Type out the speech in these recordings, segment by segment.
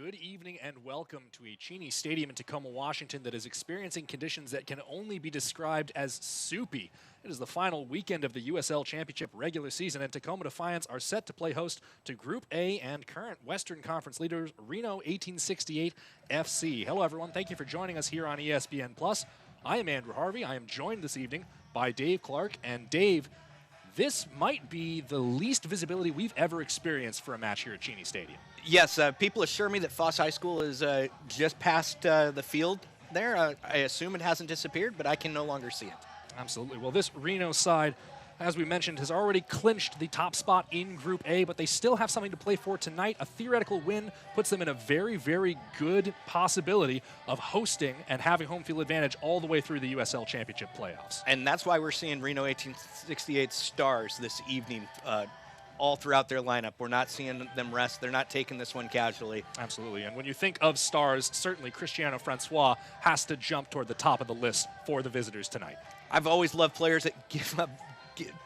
Good evening and welcome to a Cheney Stadium in Tacoma, Washington that is experiencing conditions that can only be described as soupy. It is the final weekend of the USL Championship regular season, and Tacoma Defiance are set to play host to Group A and current Western Conference leaders Reno 1868 FC. Hello everyone, thank you for joining us here on ESPN+. I am Andrew Harvey. I am joined this evening by Dave Clark, and Dave, this might be the least visibility we've ever experienced for a match here at Cheney Stadium. Yes, people assure me that Foss High School is just past the field there. I assume it hasn't disappeared, but I can no longer see it. Absolutely. Well, this Reno side, as we mentioned, has already clinched the top spot in Group A, but they still have something to play for tonight. A theoretical win puts them in a very, very good possibility of hosting and having home field advantage all the way through the USL Championship playoffs. And that's why we're seeing Reno 1868 stars this evening all throughout their lineup. We're not seeing them rest. They're not taking this one casually. Absolutely. And when you think of stars, certainly Cristiano Francois has to jump toward the top of the list for the visitors tonight. I've always loved players that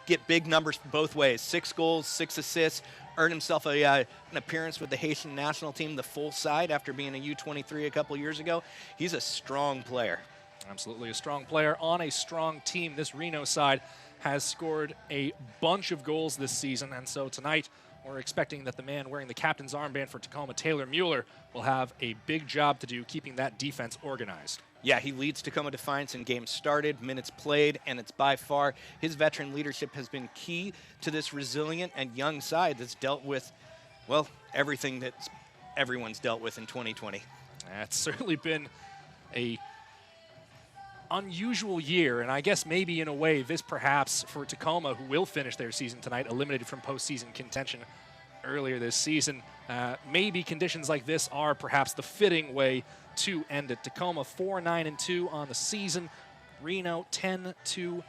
get big numbers both ways. 6 goals, 6 assists, earned himself an appearance with the Haitian national team, the full side, after being a U23 a couple years ago. He's a strong player. Absolutely a strong player on a strong team. This Reno side has scored a bunch of goals this season, and so tonight we're expecting that the man wearing the captain's armband for Tacoma, Taylor Mueller, will have a big job to do keeping that defense organized. Yeah, he leads Tacoma Defiance in games started, minutes played, and it's by far his veteran leadership has been key to this resilient and young side that's dealt with, well, everything that everyone's dealt with in 2020. It's certainly been a unusual year, and I guess maybe in a way this perhaps for Tacoma, who will finish their season tonight, eliminated from postseason contention earlier this season, maybe conditions like this are perhaps the fitting way to end it. Tacoma 4-9-2 on the season, Reno 10-2-3.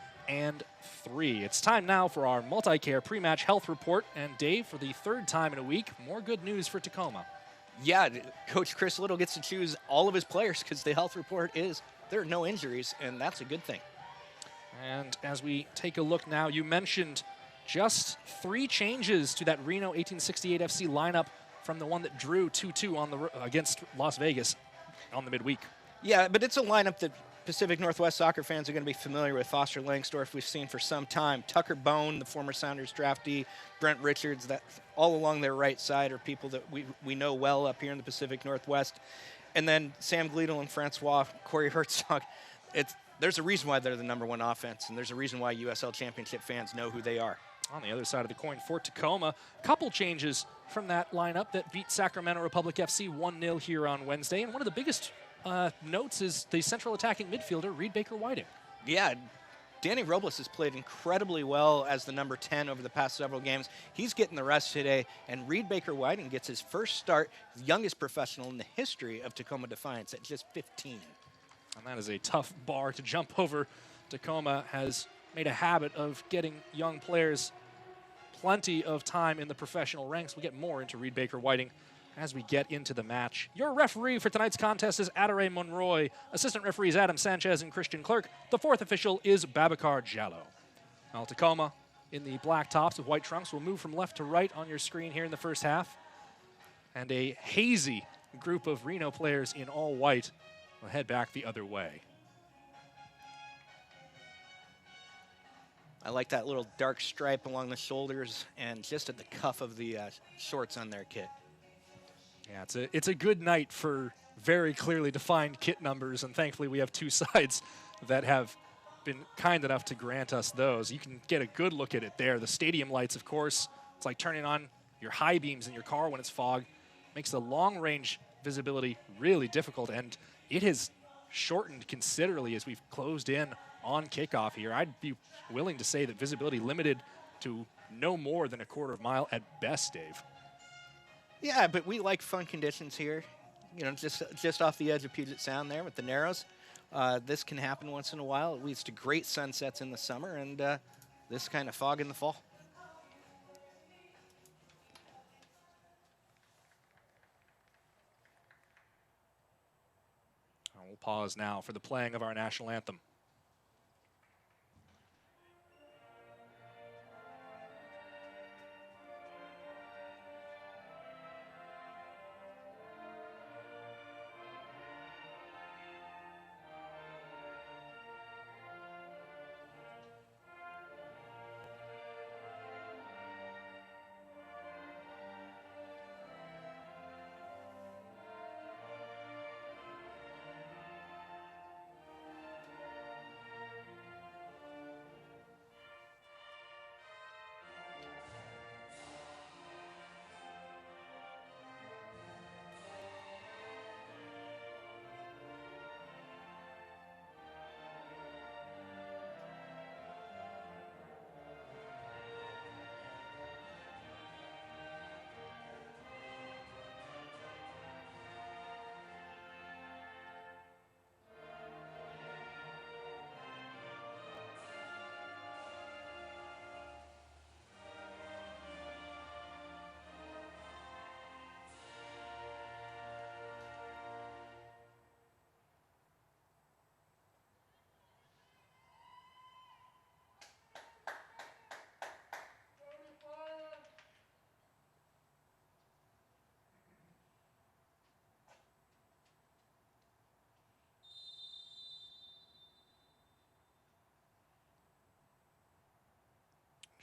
It's time now for our multi-care pre-match health report, and Dave, for the third time in a week, more good news for Tacoma. Yeah, Coach Chris Little gets to choose all of his players because the health report is there are no injuries, and that's a good thing. And as we take a look now, you mentioned just 3 changes to that Reno 1868 FC lineup from the one that drew 2-2 against Las Vegas on the midweek. Yeah, but it's a lineup that Pacific Northwest soccer fans are going to be familiar with. Foster Langsdorff we've seen for some time. Tucker Bone, the former Sounders draftee. Brent Richards, that all along their right side are people that we know well up here in the Pacific Northwest. And then Sam Gleedle and Francois, Corey Herzog. There's a reason why they're the #1 offense, and there's a reason why USL Championship fans know who they are. On the other side of the coin for Tacoma, a couple changes from that lineup that beat Sacramento Republic FC 1-0 here on Wednesday. And one of the biggest notes is the central attacking midfielder, Reed Baker-Whiting. Yeah, Danny Robles has played incredibly well as the number 10 over the past several games. He's getting the rest today, and Reed Baker-Whiting gets his first start, the youngest professional in the history of Tacoma Defiance at just 15. And that is a tough bar to jump over. Tacoma has made a habit of getting young players plenty of time in the professional ranks. We'll get more into Reed Baker-Whiting as we get into the match. Your referee for tonight's contest is Adare Monroy. Assistant referees Adam Sanchez and Christian Clerk. The 4th official is Babacar Jallo. Now Tacoma in the black tops with white trunks will move from left to right on your screen here in the first half. And a hazy group of Reno players in all white will head back the other way. I like that little dark stripe along the shoulders and just at the cuff of the shorts on their kit. Yeah, it's a good night for very clearly defined kit numbers, and thankfully we have 2 sides that have been kind enough to grant us those. You can get a good look at it there. The stadium lights, of course, it's like turning on your high beams in your car when it's fog. Makes the long-range visibility really difficult, and it has shortened considerably as we've closed in on kickoff here. I'd be willing to say that visibility limited to no more than a quarter of a mile at best, Dave. Yeah, but we like fun conditions here. You know, just off the edge of Puget Sound there with the Narrows. This can happen once in a while. It leads to great sunsets in the summer and this kind of fog in the fall. We'll pause now for the playing of our national anthem.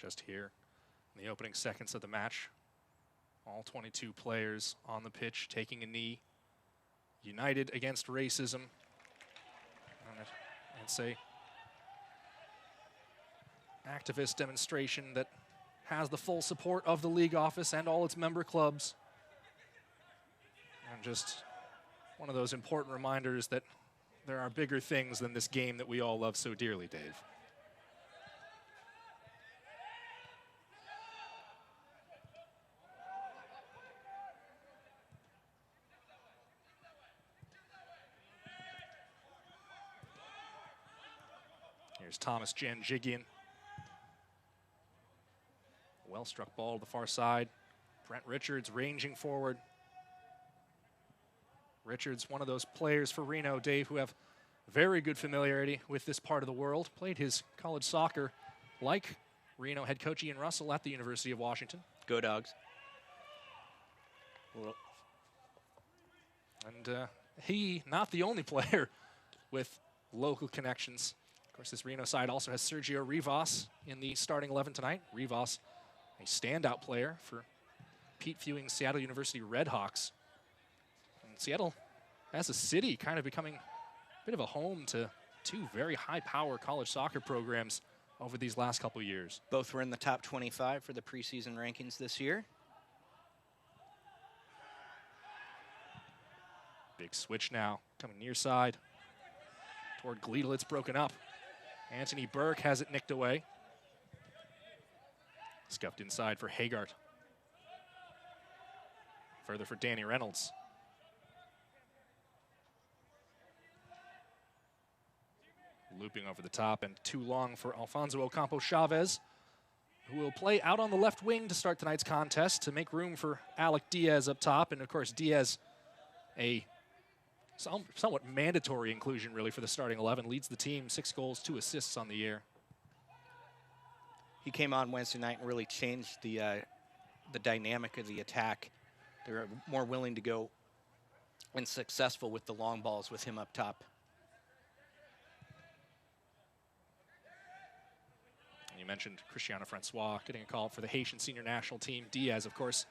just here in the opening seconds of the match. All 22 players on the pitch taking a knee, united against racism. And it's a activist demonstration that has the full support of the league office and all its member clubs. And just one of those important reminders that there are bigger things than this game that we all love so dearly, Dave. Here's Thomas Janjigian. Well-struck ball to the far side. Brent Richards ranging forward. Richards, one of those players for Reno, Dave, who have very good familiarity with this part of the world. Played his college soccer like Reno head coach Ian Russell at the University of Washington. Go Dogs. And he, not the only player with local connections. Of course, this Reno side also has Sergio Rivas in the starting 11 tonight. Rivas, a standout player for Pete Fewing's Seattle University Redhawks. And Seattle, as a city, kind of becoming a bit of a home to two very high-power college soccer programs over these last couple years. Both were in the top 25 for the preseason rankings this year. Big switch now, coming near side toward Gleedle. It's broken up. Anthony Burke has it nicked away. Scuffed inside for Hagart. Further for Danny Reynolds. Looping over the top and too long for Alfonso Ocampo Chavez, who will play out on the left wing to start tonight's contest to make room for Alec Diaz up top. And of course, Diaz, a somewhat mandatory inclusion really for the starting 11, leads the team, 6 goals, 2 assists on the year. He came on Wednesday night and really changed the dynamic of the attack. They were more willing to go and successful with the long balls with him up top. You mentioned Cristiano Francois getting a call for the Haitian senior national team. Diaz, of course,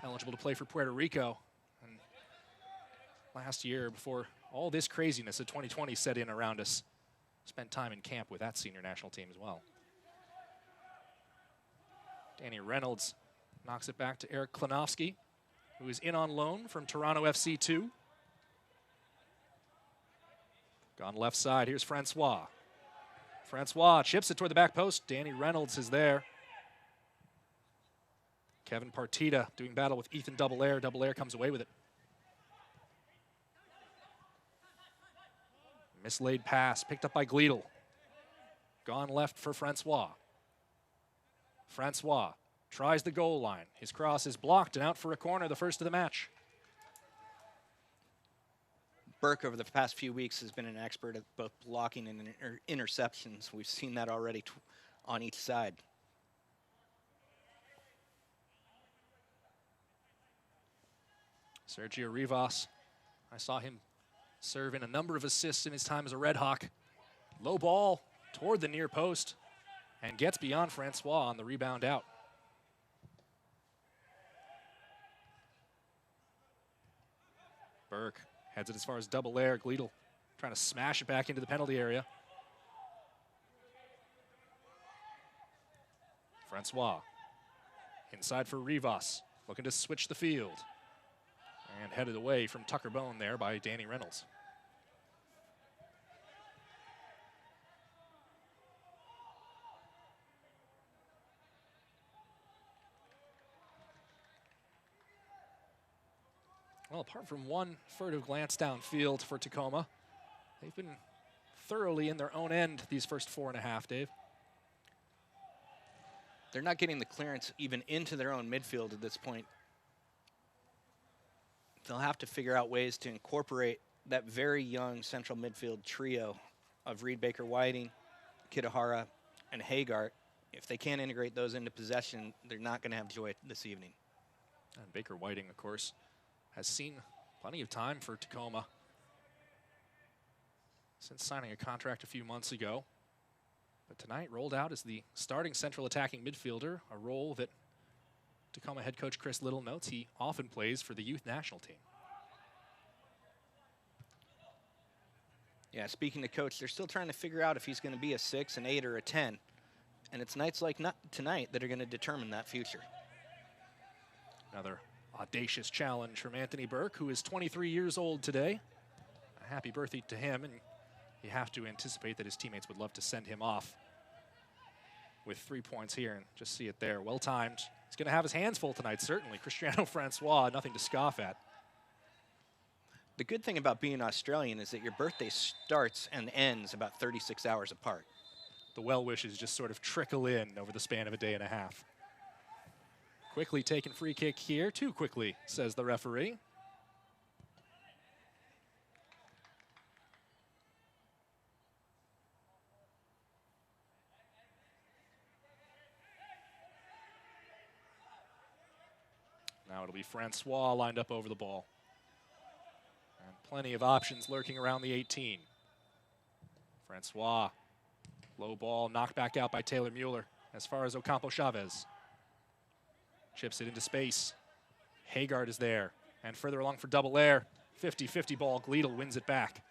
eligible to play for Puerto Rico. And last year, before all this craziness of 2020 set in around us, spent time in camp with that senior national team as well. Danny Reynolds knocks it back to Eric Klanowski, who is in on loan from Toronto FC 2. Gone left side, here's Francois. Francois chips it toward the back post. Danny Reynolds is there. Kevin Partita doing battle with Ethan Double-Air. Double-Air comes away with it. Mislaid pass picked up by Gleedle. Gone left for Francois. Francois tries the goal line. His cross is blocked and out for a corner, the first of the match. Burke, over the past few weeks, has been an expert at both blocking and interceptions. We've seen that already on each side. Sergio Rivas, I saw him serve in a number of assists in his time as a Red Hawk. Low ball toward the near post and gets beyond Francois on the rebound out. Burke heads it as far as Double-Air. Gleedle trying to smash it back into the penalty area. Francois inside for Rivas, looking to switch the field. And headed away from Tucker Bone there by Danny Reynolds. Well, apart from one furtive glance downfield for Tacoma, they've been thoroughly in their own end these first 4.5, Dave. They're not getting the clearance even into their own midfield at this point. They'll have to figure out ways to incorporate that very young central midfield trio of Reed Baker Whiting, Kitahara, and Hagart. If they can't integrate those into possession, they're not going to have joy this evening. And Baker Whiting, of course, has seen plenty of time for Tacoma since signing a contract a few months ago. But tonight rolled out as the starting central attacking midfielder, a role that Tacoma head coach Chris Little notes he often plays for the youth national team. Yeah, speaking to coach, they're still trying to figure out if he's going to be a 6, an 8, or a 10. And it's nights like tonight that are going to determine that future. Another audacious challenge from Anthony Burke, who is 23 years old today. A happy birthday to him, and you have to anticipate that his teammates would love to send him off with 3 points here, and just see it there. Well timed. He's going to have his hands full tonight, certainly. Cristiano Francois, nothing to scoff at. The good thing about being Australian is that your birthday starts and ends about 36 hours apart. The well wishes just sort of trickle in over the span of a day and a half. Quickly taken free kick here. Too quickly, says the referee. Now it'll be Francois lined up over the ball. And plenty of options lurking around the 18. Francois, low ball, knocked back out by Taylor Mueller as far as Ocampo Chavez. Chips it into space. Haggard is there. And further along for double air. 50-50 ball. Gleedle wins it back.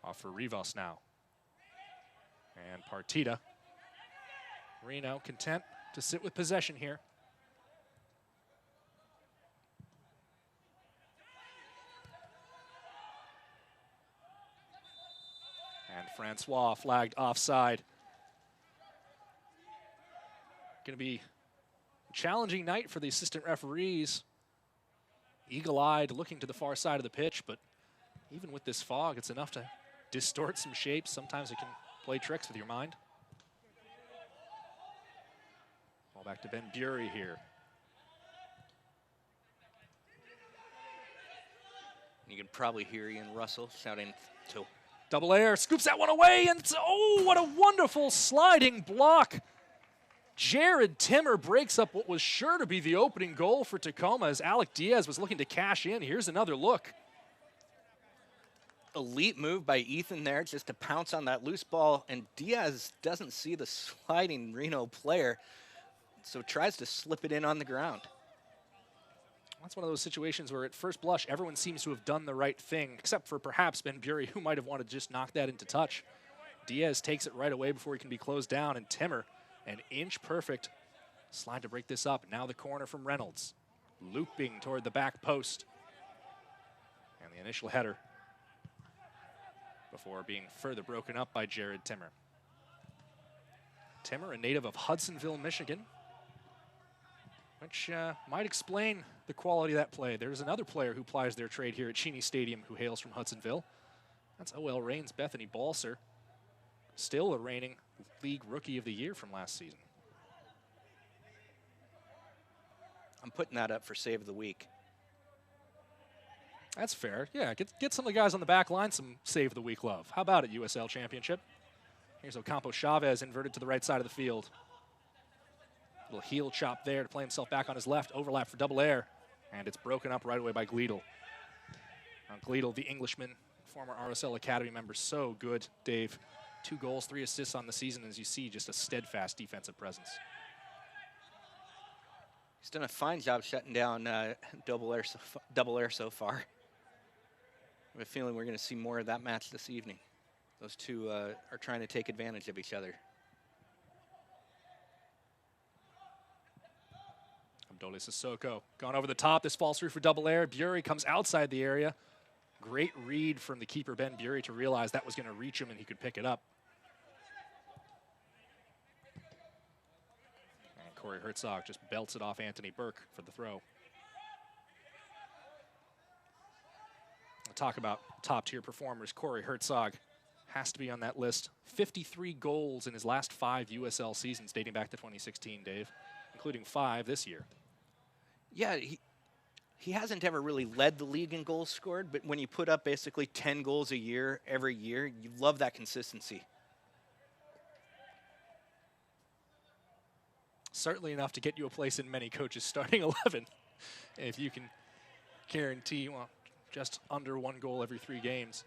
Off for Rivas now. And Partida. Reno content to sit with possession here. And Francois flagged offside. Going to be a challenging night for the assistant referees. Eagle-eyed, looking to the far side of the pitch, but even with this fog, it's enough to distort some shapes. Sometimes it can play tricks with your mind. Ball back to Ben Bury here. You can probably hear Ian Russell shouting to double air, scoops that one away, and oh, what a wonderful sliding block. Jared Timmer breaks up what was sure to be the opening goal for Tacoma as Alec Diaz was looking to cash in. Here's another look. Elite move by Ethan there just to pounce on that loose ball, and Diaz doesn't see the sliding Reno player, so tries to slip it in on the ground. That's one of those situations where at first blush, everyone seems to have done the right thing, except for perhaps Ben Bury, who might have wanted to just knock that into touch. Diaz takes it right away before he can be closed down, and Timmer, an inch perfect slide to break this up. Now the corner from Reynolds, looping toward the back post. And the initial header before being further broken up by Jared Timmer. Timmer, a native of Hudsonville, Michigan, which might explain the quality of that play. There's another player who plies their trade here at Cheney Stadium who hails from Hudsonville. That's OL Reigns' Bethany Balser, still a reigning league rookie of the year from last season. I'm putting that up for save of the week. That's fair. Yeah, get some of the guys on the back line some save of the week love. How about it, USL Championship? Here's Ocampo Chavez inverted to the right side of the field. Little heel chop there to play himself back on his left. Overlap for double air. And it's broken up right away by Gleedle. Now Gleedle, the Englishman, former RSL Academy member, so good, Dave. 2 goals, 3 assists on the season, as you see, just a steadfast defensive presence. He's done a fine job shutting down double air so far. I have a feeling we're going to see more of that match this evening. Those two are trying to take advantage of each other. Abdole Sissoko gone over the top. This falls through for double air. Bury comes outside the area. Great read from the keeper, Ben Bury, to realize that was going to reach him and he could pick it up. And Corey Herzog just belts it off Anthony Burke for the throw. We'll talk about top-tier performers. Corey Herzog has to be on that list. 53 goals in his last 5 USL seasons dating back to 2016, Dave, including 5 this year. Yeah, he hasn't ever really led the league in goals scored, but when you put up basically 10 goals a year, every year, you love that consistency. Certainly enough to get you a place in many coaches' starting 11. If you can guarantee, well, just under 1 goal every 3 games.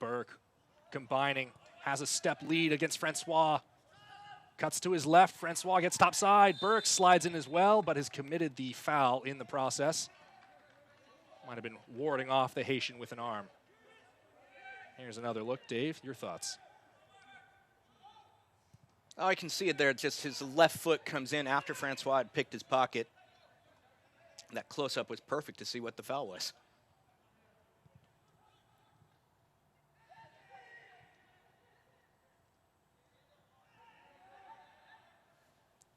Burke combining, has a step lead against Francois. Cuts to his left, Francois gets topside. Burke slides in as well, but has committed the foul in the process. Might have been warding off the Haitian with an arm. Here's another look. Dave, your thoughts? Oh, I can see it there. Just his left foot comes in after Francois had picked his pocket. That close-up was perfect to see what the foul was.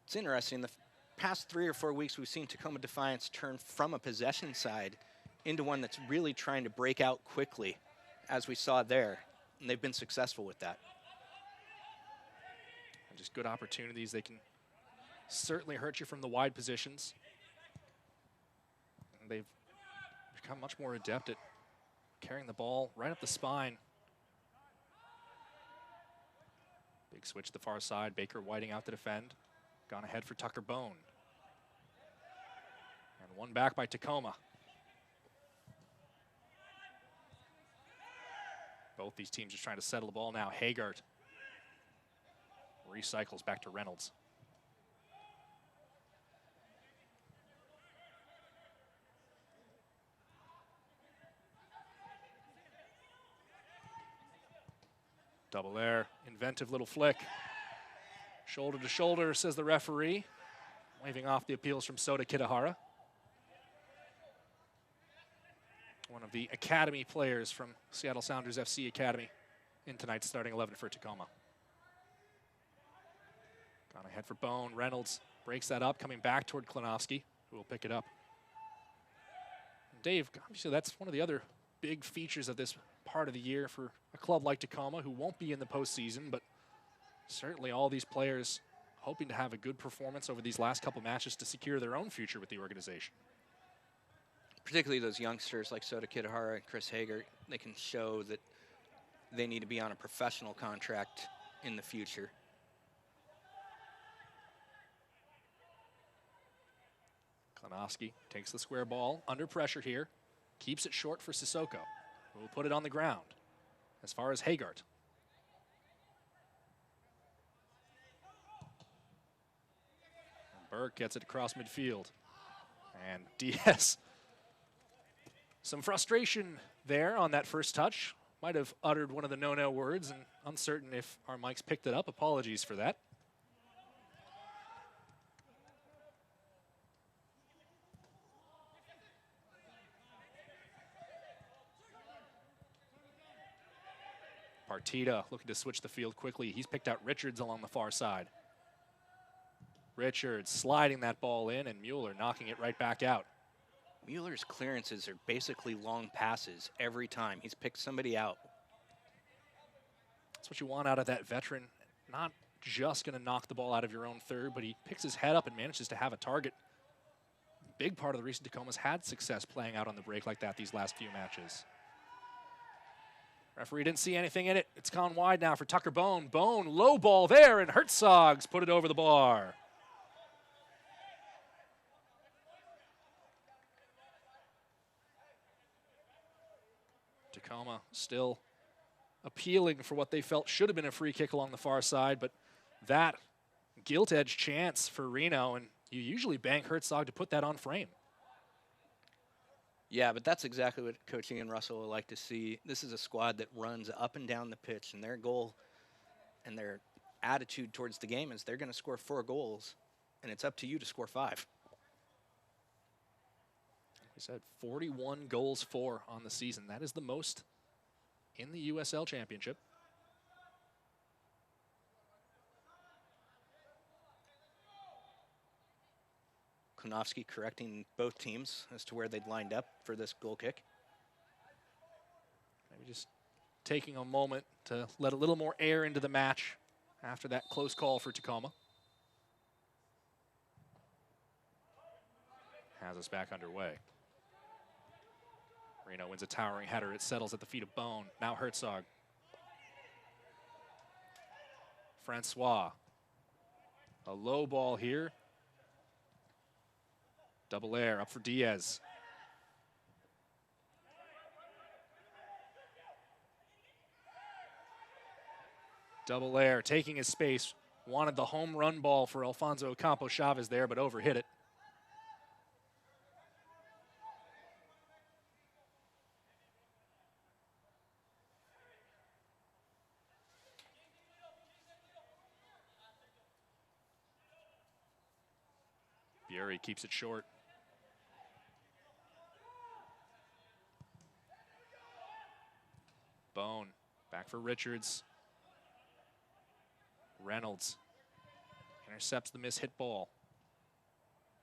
It's interesting. The past 3 or 4 weeks, we've seen Tacoma Defiance turn from a possession side into one that's really trying to break out quickly, as we saw there. And they've been successful with that. And just good opportunities. They can certainly hurt you from the wide positions. And they've become much more adept at carrying the ball right up the spine. Big switch to the far side. Baker Whiting out to defend. Gone ahead for Tucker Bone. And one back by Tacoma. Both these teams just trying to settle the ball now. Hagart recycles back to Reynolds. Double air, inventive little flick. Shoulder to shoulder, says the referee, waving off the appeals from Sota Kitahara. One of the academy players from Seattle Sounders FC Academy in tonight's starting 11 for Tacoma. Gone ahead for Bone. Reynolds breaks that up, coming back toward Klinowski, who will pick it up. And Dave, obviously that's one of the other big features of this part of the year for a club like Tacoma, who won't be in the postseason, but certainly all these players hoping to have a good performance over these last couple matches to secure their own future with the organization. Particularly those youngsters like Sota Kitahara and Chris Hager, they can show that they need to be on a professional contract in the future. Klinowski takes the square ball, under pressure here, keeps it short for Sissoko, who will put it on the ground as far as Hagart. And Burke gets it across midfield. And Diaz, some frustration there on that first touch. Might have uttered one of the no-no words, and uncertain if our mics picked it up. Apologies for that. Partita looking to switch the field quickly. He's picked out Richards along the far side. Richards sliding that ball in, and Mueller knocking it right back out. Mueller's clearances are basically long passes every time. He's picked somebody out. That's what you want out of that veteran. Not just going to knock the ball out of your own third, but he picks his head up and manages to have a target. Big part of the reason Tacoma's had success playing out on the break like that these last few matches. Referee didn't see anything in it. It's gone wide now for Tucker Bone. Bone, low ball there, and Hertzog's put it over the bar. Tacoma still appealing for what they felt should have been a free kick along the far side, but that gilt-edged chance for Reno, and you usually bank Herzog to put that on frame. Yeah, but that's exactly what Coach Ian Russell would like to see. This is a squad that runs up and down the pitch, and their goal and their attitude towards the game is they're going to score 4 goals, and it's up to you to score 5. We said 41 goals for on the season. That is the most in the USL Championship. Klinowski correcting both teams as to where they'd lined up for this goal kick. Maybe just taking a moment to let a little more air into the match after that close call for Tacoma. Has us back underway. Reno wins a towering header. It settles at the feet of Bone. Now Herzog. Francois. A low ball here. Double air up for Diaz. Double air, taking his space. Wanted the home run ball for Alfonso Ocampo Chavez there, but overhit it. Bury keeps it short. Bone, back for Richards. Reynolds intercepts the mishit ball.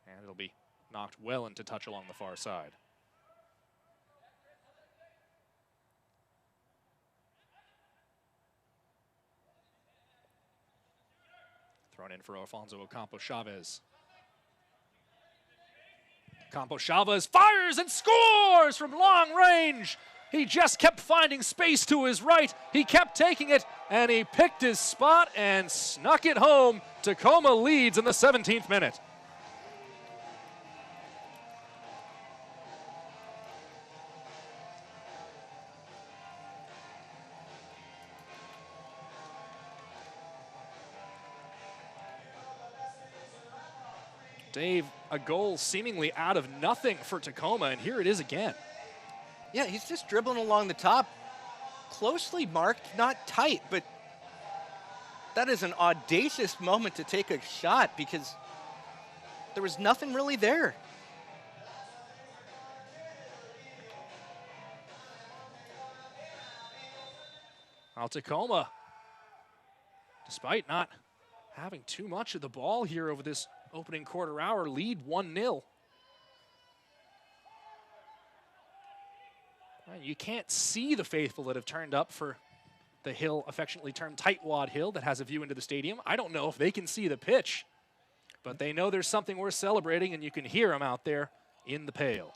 And it'll be knocked well into touch along the far side. Thrown in for Alfonso Ocampo Chavez. Ocampo Chavez fires and scores from long range. He just kept finding space to his right. He kept taking it, and he picked his spot and snuck it home. Tacoma leads in the 17th minute. Dave, a goal seemingly out of nothing for Tacoma, and here it is again. Yeah, he's just dribbling along the top. Closely marked, not tight, but that is an audacious moment to take a shot because there was nothing really there. Well, Tacoma, despite not having too much of the ball here over this opening quarter hour, lead 1-0. You can't see the faithful that have turned up for the hill affectionately termed Tightwad Hill that has a view into the stadium. I don't know if they can see the pitch, but they know there's something worth celebrating, and you can hear them out there in the pale.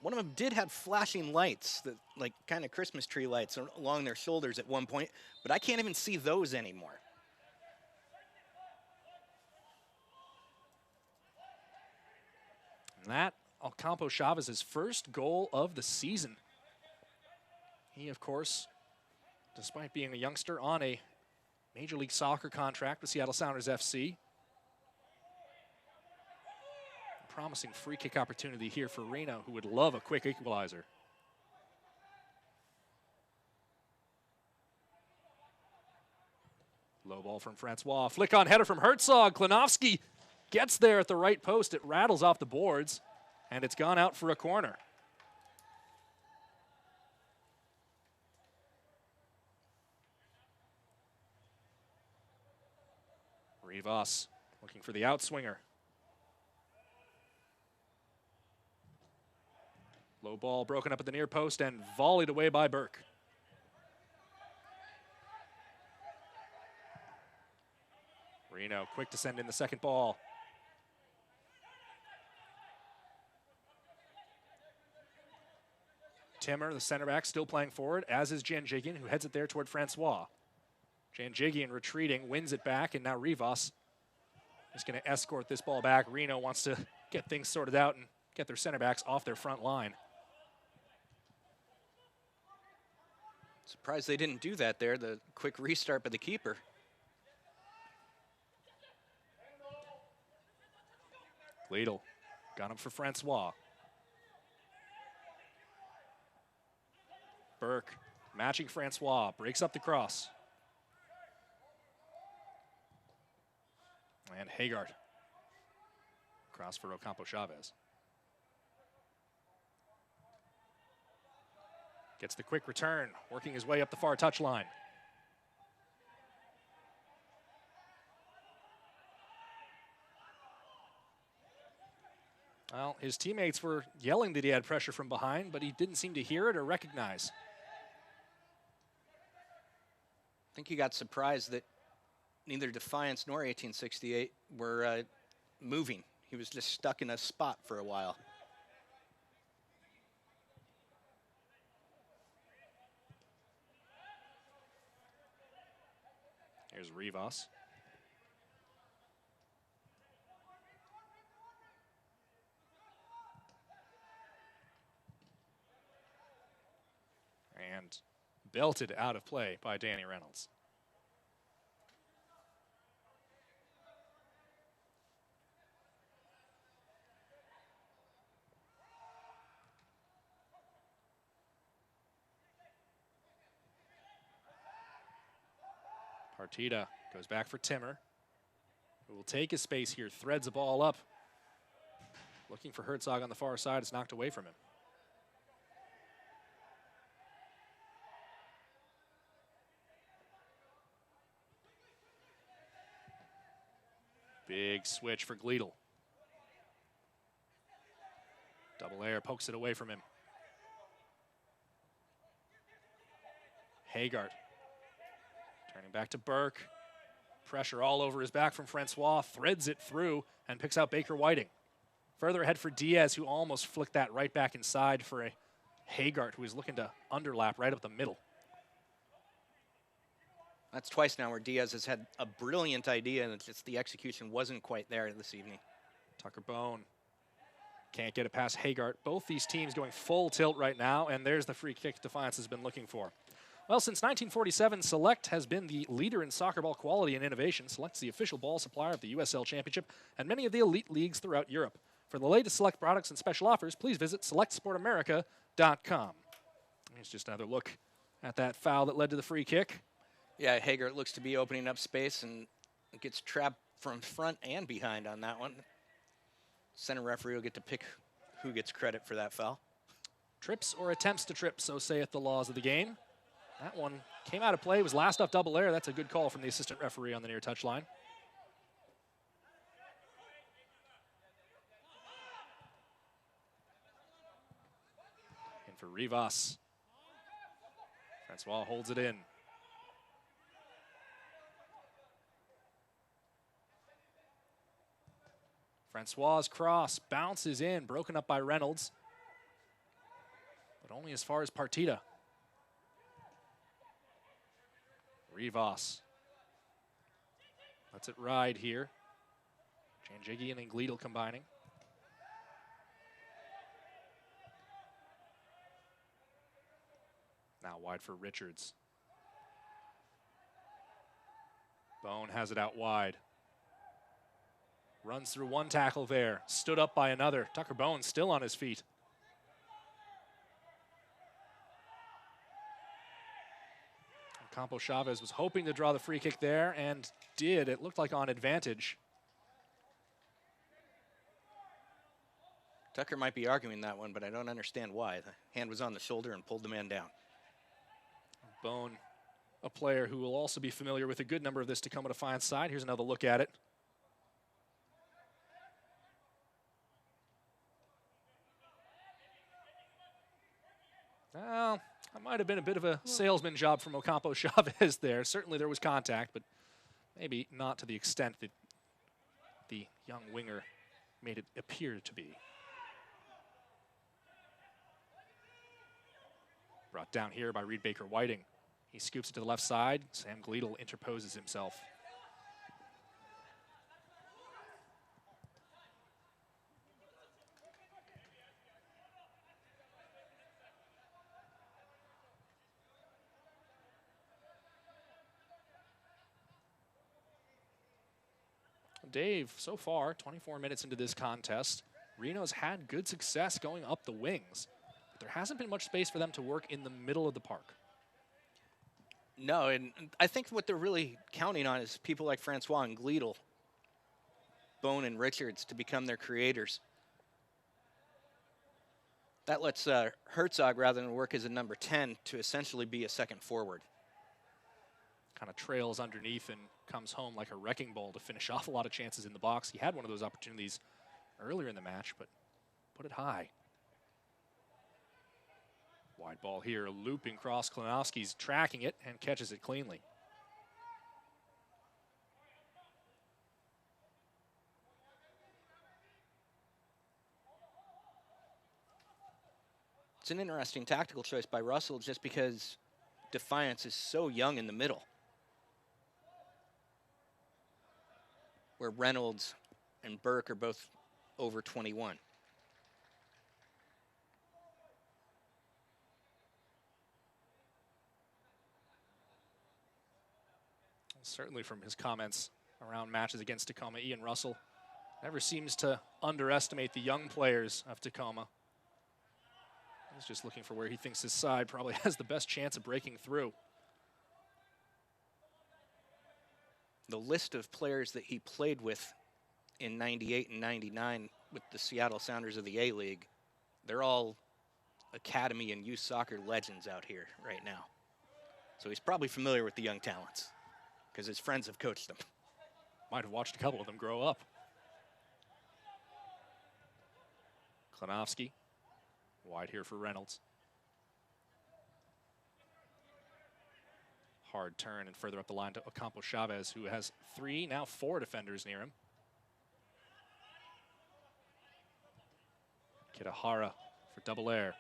One of them did have flashing lights, that like kind of Christmas tree lights along their shoulders at one point, but I can't even see those anymore. And that, Ocampo Chavez's first goal of the season. He, of course, despite being a youngster on a Major League Soccer contract with Seattle Sounders FC. Promising free kick opportunity here for Reno, who would love a quick equalizer. Low ball from Francois. Flick on header from Herzog. Klinowski gets there at the right post. It rattles off the boards, and it's gone out for a corner. Rivas looking for the outswinger. Low ball broken up at the near post and volleyed away by Burke. Reno quick to send in the second ball. Timmer, the center back, still playing forward, as is Janjigian, who heads it there toward Francois. Janjigian retreating, wins it back, and now Rivas is going to escort this ball back. Reno wants to get things sorted out and get their center backs off their front line. Surprised they didn't do that there, the quick restart by the keeper. Liedl got him for Francois. Burke matching Francois, breaks up the cross. And Haggard. Cross for Ocampo Chavez. Gets the quick return, working his way up the far touchline. Well, his teammates were yelling that he had pressure from behind, but he didn't seem to hear it or recognize. I think he got surprised that neither Defiance nor 1868 were moving. He was just stuck in a spot for a while. Here's Rivas. And belted out of play by Danny Reynolds. Partida goes back for Timmer, who will take his space here, threads the ball up. Looking for Herzog on the far side. It's knocked away from him. Big switch for Gleedle. Double air pokes it away from him. Haggard turning back to Burke. Pressure all over his back from Francois. Threads it through and picks out Baker Whiting. Further ahead for Diaz, who almost flicked that right back inside for a Haggard, who is looking to underlap right up the middle. That's twice now where Diaz has had a brilliant idea and it's just the execution wasn't quite there this evening. Tucker Bone can't get it past Haggard. Both these teams going full tilt right now, and there's the free kick Defiance has been looking for. Well, since 1947, Select has been the leader in soccer ball quality and innovation. Select's the official ball supplier of the USL Championship and many of the elite leagues throughout Europe. For the latest Select products and special offers, please visit selectsportamerica.com. Here's just another look at that foul that led to the free kick. Yeah, Hager looks to be opening up space and gets trapped from front and behind on that one. Center referee will get to pick who gets credit for that foul. Trips or attempts to trip, so saith the laws of the game. That one came out of play, was last off double air. That's a good call from the assistant referee on the near touchline. In for Rivas. Francois holds it in. Francois' cross bounces in, broken up by Reynolds, but only as far as Partida. Rivas lets it ride here. Janjigian and Gleedle combining. Now wide for Richards. Bone has it out wide. Runs through one tackle there. Stood up by another. Tucker Bone still on his feet. Campo Chavez was hoping to draw the free kick there and did. It looked like on advantage. Tucker might be arguing that one, but I don't understand why. The hand was on the shoulder and pulled the man down. Bone, a player who will also be familiar with a good number of this Tacoma Defiance side. Here's another look at it. Well, that might have been a bit of a salesman job from Ocampo Chavez there. Certainly there was contact, but maybe not to the extent that the young winger made it appear to be. Brought down here by Reed Baker Whiting. He scoops it to the left side. Sam Gleedle interposes himself. Dave, so far, 24 minutes into this contest, Reno's had good success going up the wings, but there hasn't been much space for them to work in the middle of the park. No, and I think what they're really counting on is people like Francois and Gleedle, Bone and Richards to become their creators. That lets Herzog, rather than work as a number 10, to essentially be a second forward. Kind of trails underneath and comes home like a wrecking ball to finish off a lot of chances in the box. He had one of those opportunities earlier in the match, but put it high. Wide ball here, looping cross. Klinowski's tracking it and catches it cleanly. It's an interesting tactical choice by Russell just because Defiance is so young in the middle, where Reynolds and Burke are both over 21. Certainly from his comments around matches against Tacoma, Ian Russell never seems to underestimate the young players of Tacoma. He's just looking for where he thinks his side probably has the best chance of breaking through. the list of players that he played with in 98 and 99 with the Seattle Sounders of the A-League, they're all academy and youth soccer legends out here right now. So he's probably familiar with the young talents because his friends have coached them. Might have watched a couple of them grow up. Klinowski, wide here for Reynolds. Hard turn and further up the line to Ocampo Chavez, who has 3, now 4 defenders near him. Kitahara for double air.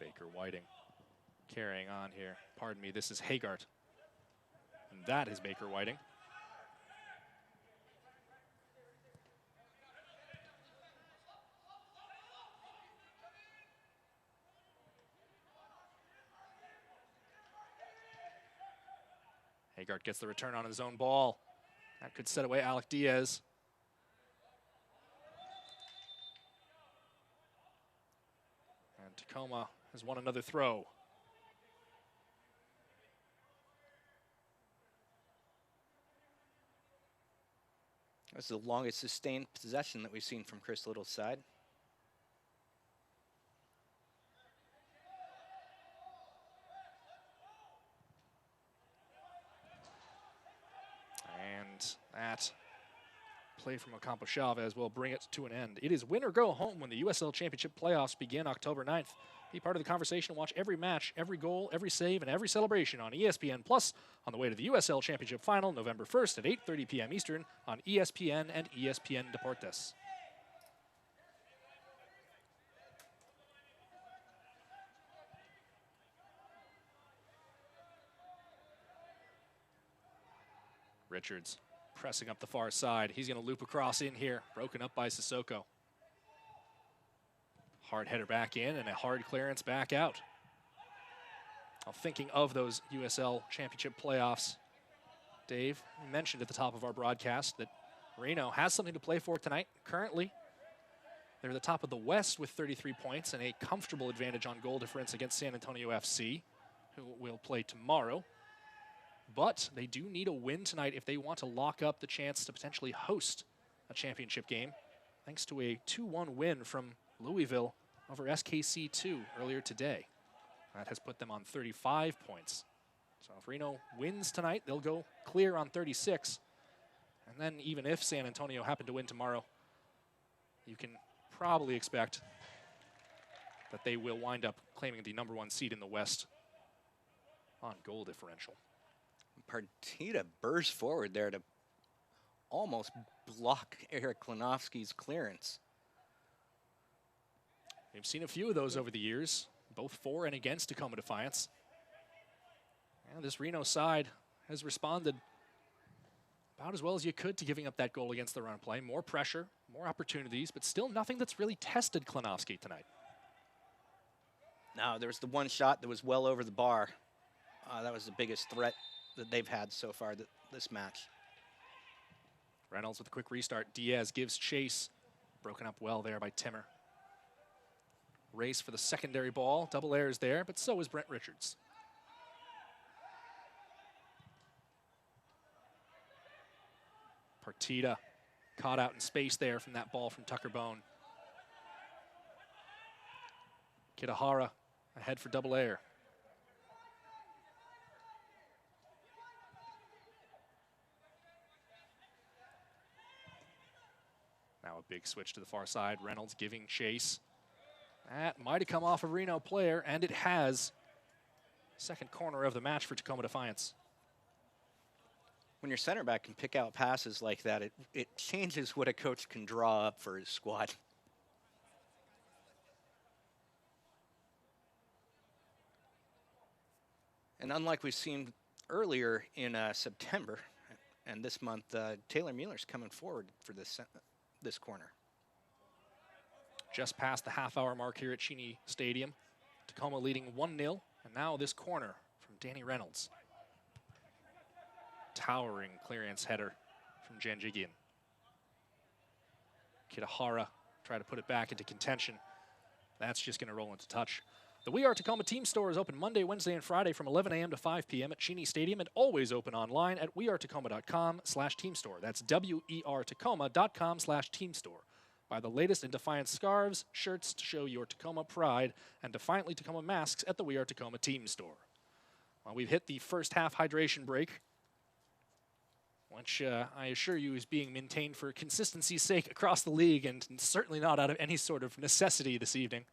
Baker Whiting carrying on here. Pardon me, this is Hagart. And that is Baker Whiting. Hagart gets the return on his own ball. That could set away Alec Diaz. And Tacoma has won another throw. That's the longest sustained possession that we've seen from Chris Little's side. And that play from Ocampo Chavez will bring it to an end. It is win or go home when the USL Championship playoffs begin October 9th. Be part of the conversation and watch every match, every goal, every save, and every celebration on ESPN Plus on the way to the USL Championship Final November 1st at 8:30 p.m. Eastern on ESPN and ESPN Deportes. Richards pressing up the far side. He's going to loop across in here, broken up by Sissoko. Hard header back in and a hard clearance back out. Now, thinking of those USL Championship playoffs, Dave, you mentioned at the top of our broadcast that Reno has something to play for tonight. Currently, they're the top of the West with 33 points and a comfortable advantage on goal difference against San Antonio FC, who will play tomorrow. But they do need a win tonight if they want to lock up the chance to potentially host a championship game, thanks to a 2-1 win from Louisville over SKC2 earlier today. That has put them on 35 points. So if Reno wins tonight, they'll go clear on 36. And then even if San Antonio happen to win tomorrow, you can probably expect that they will wind up claiming the #1 seed in the West on goal differential. Partita burst forward there to almost block Eric Klinowski's clearance. We've seen a few of those over the years, both for and against Tacoma Defiance. And this Reno side has responded about as well as you could to giving up that goal against the run play. More pressure, more opportunities, but still nothing that's really tested Klinowski tonight. No, there was the one shot that was well over the bar. That was the biggest threat that they've had so far this match. Reynolds with a quick restart. Diaz gives chase. Broken up well there by Timmer. Race for the secondary ball. Double airs there, but so is Brent Richards. Partita caught out in space there from that ball from Tucker Bone. Kitahara ahead for double air. Now a big switch to the far side. Reynolds giving chase. That might have come off a Reno player, and it has. Second corner of the match for Tacoma Defiance. When your center back can pick out passes like that, it changes what a coach can draw up for his squad. And unlike we've seen earlier in September and this month, Taylor Mueller's coming forward for this corner. Just past the half-hour mark here at Cheney Stadium. Tacoma leading 1-0, and now this corner from Danny Reynolds. towering clearance header from Janjigian. Kitahara try to put it back into contention. That's just going to roll into touch. The We Are Tacoma team store is open Monday, Wednesday, and Friday from 11 a.m. to 5 p.m. at Cheney Stadium and always open online at wearetacoma.com/teamstore. That's weartacoma.com/teamstore. Buy the latest in Defiance scarves, shirts to show your Tacoma pride, and Defiantly Tacoma masks at the We Are Tacoma team store. Well, we've hit the first half hydration break, which I assure you is being maintained for consistency's sake across the league and certainly not out of any sort of necessity this evening.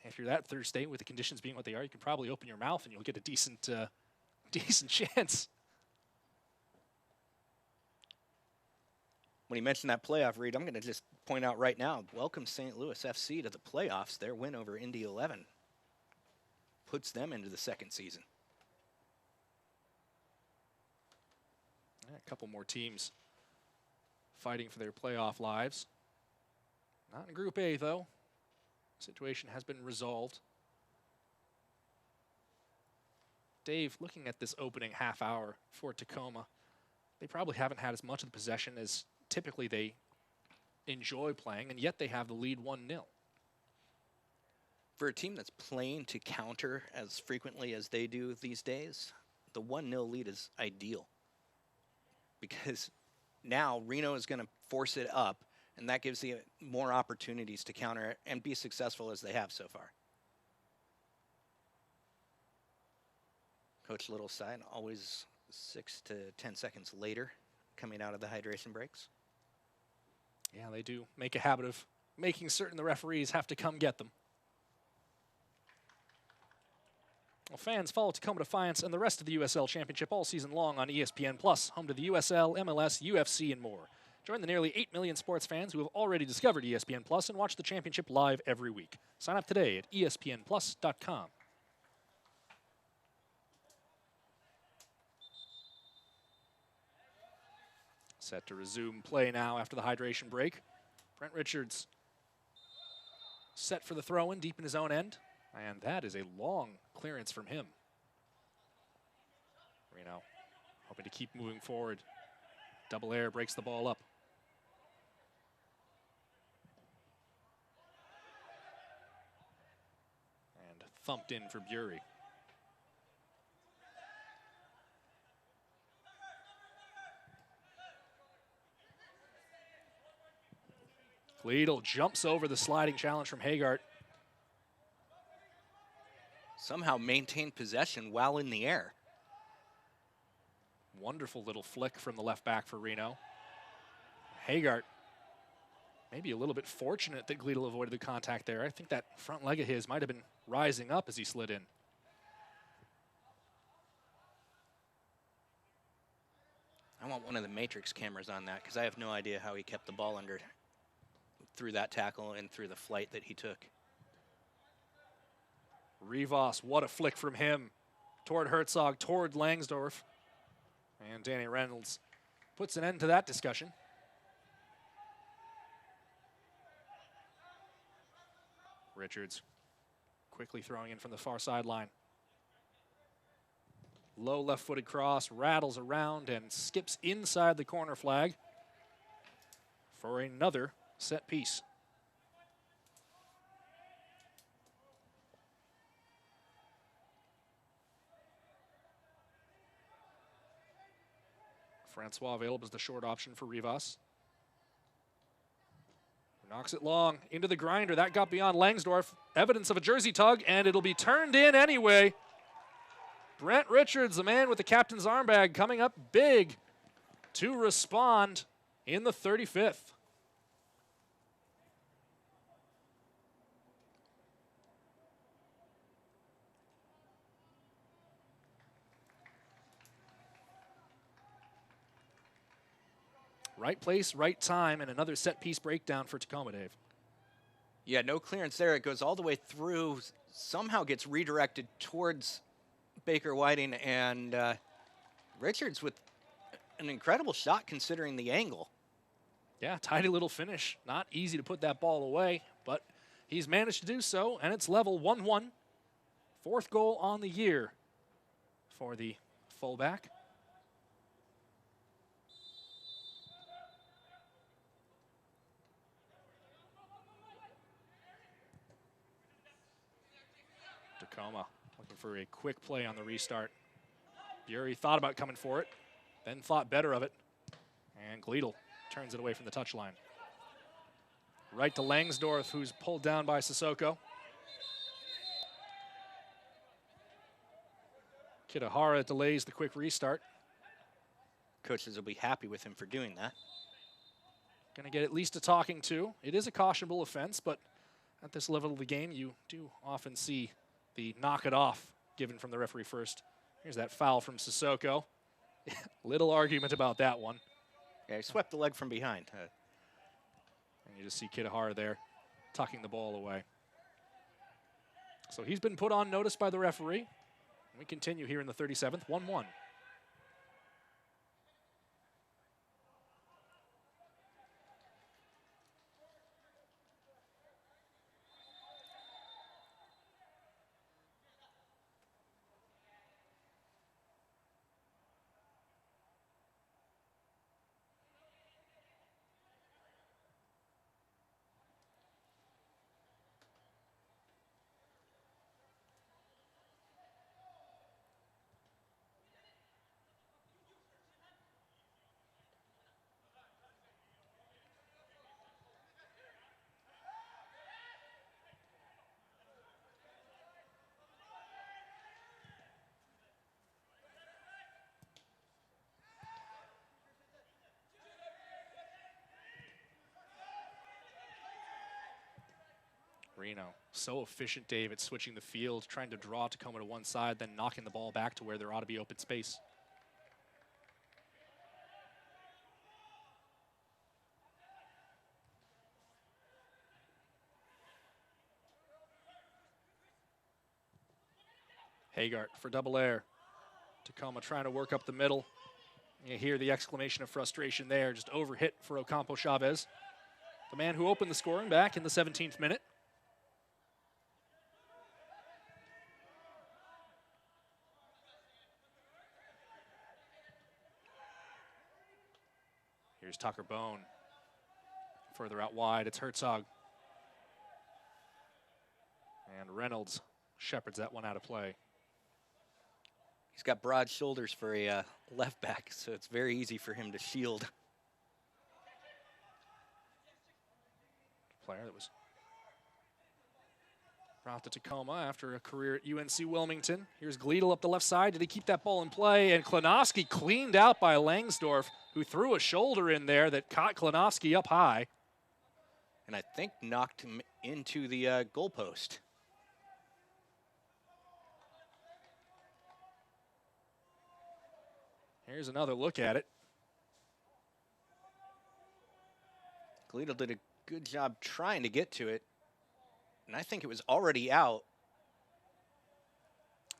If you're that thirsty, with the conditions being what they are, you can probably open your mouth and you'll get a decent chance. When you mentioned that playoff, Reed, I'm going to just point out right now, welcome St. Louis FC to the playoffs. Their win over Indy 11 puts them into the second season. A couple more teams fighting for their playoff lives. Not in Group A, though. Situation has been resolved. Dave, looking at this opening half hour for Tacoma, they probably haven't had as much of the possession as typically they enjoy playing, and yet they have the lead 1-0. For a team that's playing to counter as frequently as they do these days, the 1-0 lead is ideal. Because now Reno is going to force it up, and that gives you more opportunities to counter and be successful as they have so far. Coach Little's side always 6 to 10 seconds later coming out of the hydration breaks. Yeah, they do make a habit of making certain the referees have to come get them. Well, fans follow Tacoma Defiance and the rest of the USL Championship all season long on ESPN+, home to the USL, MLS, UFC, and more. Join the nearly 8 million sports fans who have already discovered ESPN+ and watch the championship live every week. Sign up today at espnplus.com. Set to resume play now after the hydration break. Brent Richards set for the throw-in deep in his own end. And that is a long clearance from him. Reno hoping to keep moving forward. Double air breaks the ball up. And thumped in for Bury. Gleedle jumps over the sliding challenge from Hagart. Somehow maintained possession while in the air. Wonderful little flick from the left back for Reno. Hagart, maybe a little bit fortunate that Gleedle avoided the contact there. I think that front leg of his might have been rising up as he slid in. I want one of the matrix cameras on that because I have no idea how he kept the ball under through that tackle and through the flight that he took. Rivas, what a flick from him. Toward Herzog, toward Langsdorff. And Danny Reynolds puts an end to that discussion. Richards quickly throwing in from the far sideline. Low left-footed cross, rattles around and skips inside the corner flag for another set piece. Francois available as the short option for Rivas. Knocks it long into the grinder. That got beyond Langsdorff. Evidence of a jersey tug, and it'll be turned in anyway. Brent Richards, the man with the captain's armbag, coming up big to respond in the 35th. Right place, right time, and another set-piece breakdown for Tacoma, Dave. Yeah, no clearance there. It goes all the way through, somehow gets redirected towards Baker Whiting, and Richards with an incredible shot considering the angle. Yeah, tidy little finish. Not easy to put that ball away, but he's managed to do so, and it's level 1-1. Fourth goal on the year for the fullback. Tacoma looking for a quick play on the restart. Bury thought about coming for it, then thought better of it. And Gleedle turns it away from the touchline. Right to Langsdorff, who's pulled down by Sissoko. Kitahara delays the quick restart. Coaches will be happy with him for doing that. Going to get at least a talking to. It is a cautionable offense, but at this level of the game, you do often see the knock it off given from the referee first. Here's that foul from Sissoko. Little argument about that one. Yeah, he swept the leg from behind. And you just see Kitahara there tucking the ball away. So he's been put on notice by the referee. We continue here in the 37th, 1-1. Reno, so efficient, Dave, at switching the field, trying to draw Tacoma to one side, then knocking the ball back to where there ought to be open space. Hagart for double air. Tacoma trying to work up the middle. You hear the exclamation of frustration there, just overhit for Ocampo Chavez, the man who opened the scoring back in the 17th minute. Here's Tucker Bone. Further out wide, it's Herzog. And Reynolds shepherds that one out of play. He's got broad shoulders for a left back, so it's very easy for him to shield. Player that was brought to Tacoma after a career at UNC Wilmington. Here's Gleedle up the left side. Did he keep that ball in play? And Klonowski cleaned out by Langsdorff, who threw a shoulder in there that caught Klonowski up high. And I think knocked him into the goalpost. Here's another look at it. Gleedle did a good job trying to get to it. And I think it was already out.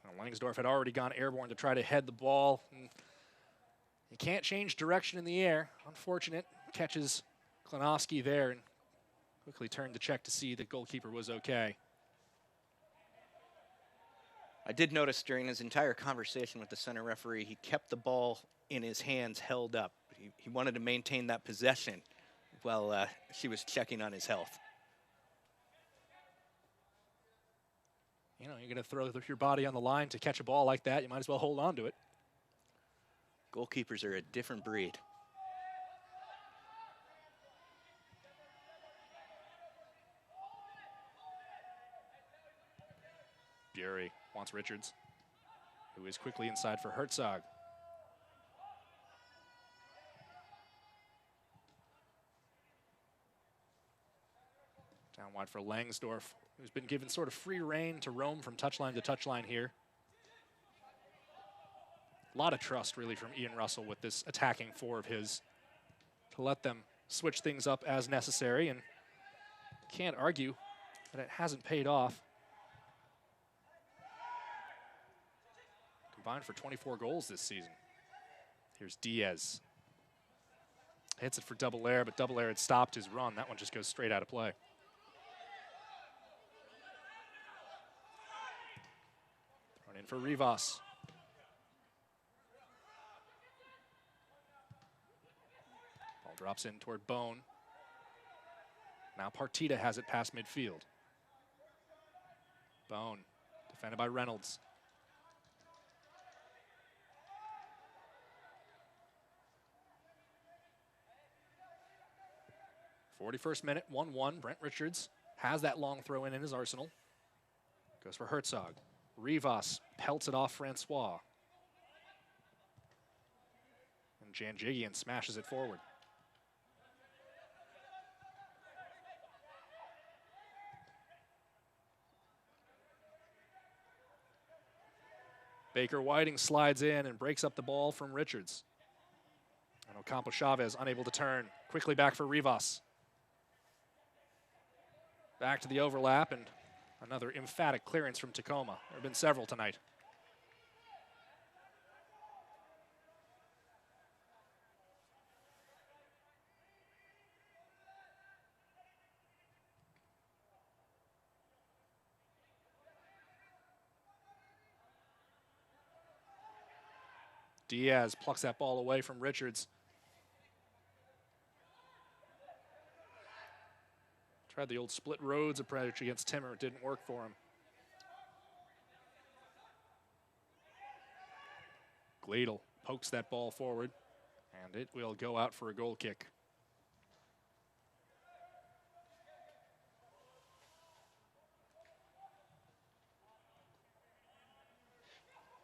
Well, Langsdorff had already gone airborne to try to head the ball. And you can't change direction in the air. Unfortunate. Catches Klonowski there and quickly turned to check to see the goalkeeper was okay. I did notice during his entire conversation with the center referee, he kept the ball in his hands held up. He wanted to maintain that possession while she was checking on his health. You know, you're going to throw your body on the line to catch a ball like that. You might as well hold on to it. Goalkeepers are a different breed. Bury wants Richards, who is quickly inside for Herzog. Down wide for Langsdorff, who's been given sort of free rein to roam from touchline to touchline here. A lot of trust, really, from Ian Russell with this attacking four of his to let them switch things up as necessary, and can't argue that it hasn't paid off. Combined for 24 goals this season. Here's Diaz. Hits it for double air, but double air had stopped his run. That one just goes straight out of play. Thrown in for Rivas. Ball drops in toward Bone. Now Partita has it past midfield. Bone Defended by Reynolds. 41st minute, 1-1. Brent Richards has that long throw in his arsenal. Goes for Herzog. Rivas pelts it off Francois. And Janjigian smashes it forward. Baker Whiting slides in and breaks up the ball from Richards. And Ocampo Chavez unable to turn. Quickly back for Rivas. Back to the overlap, and another emphatic clearance from Tacoma. There have been several tonight. Diaz plucks that ball away from Richards. Tried the old split roads approach against Timmer. It didn't work for him. Gladel pokes that ball forward, and it will go out for a goal kick.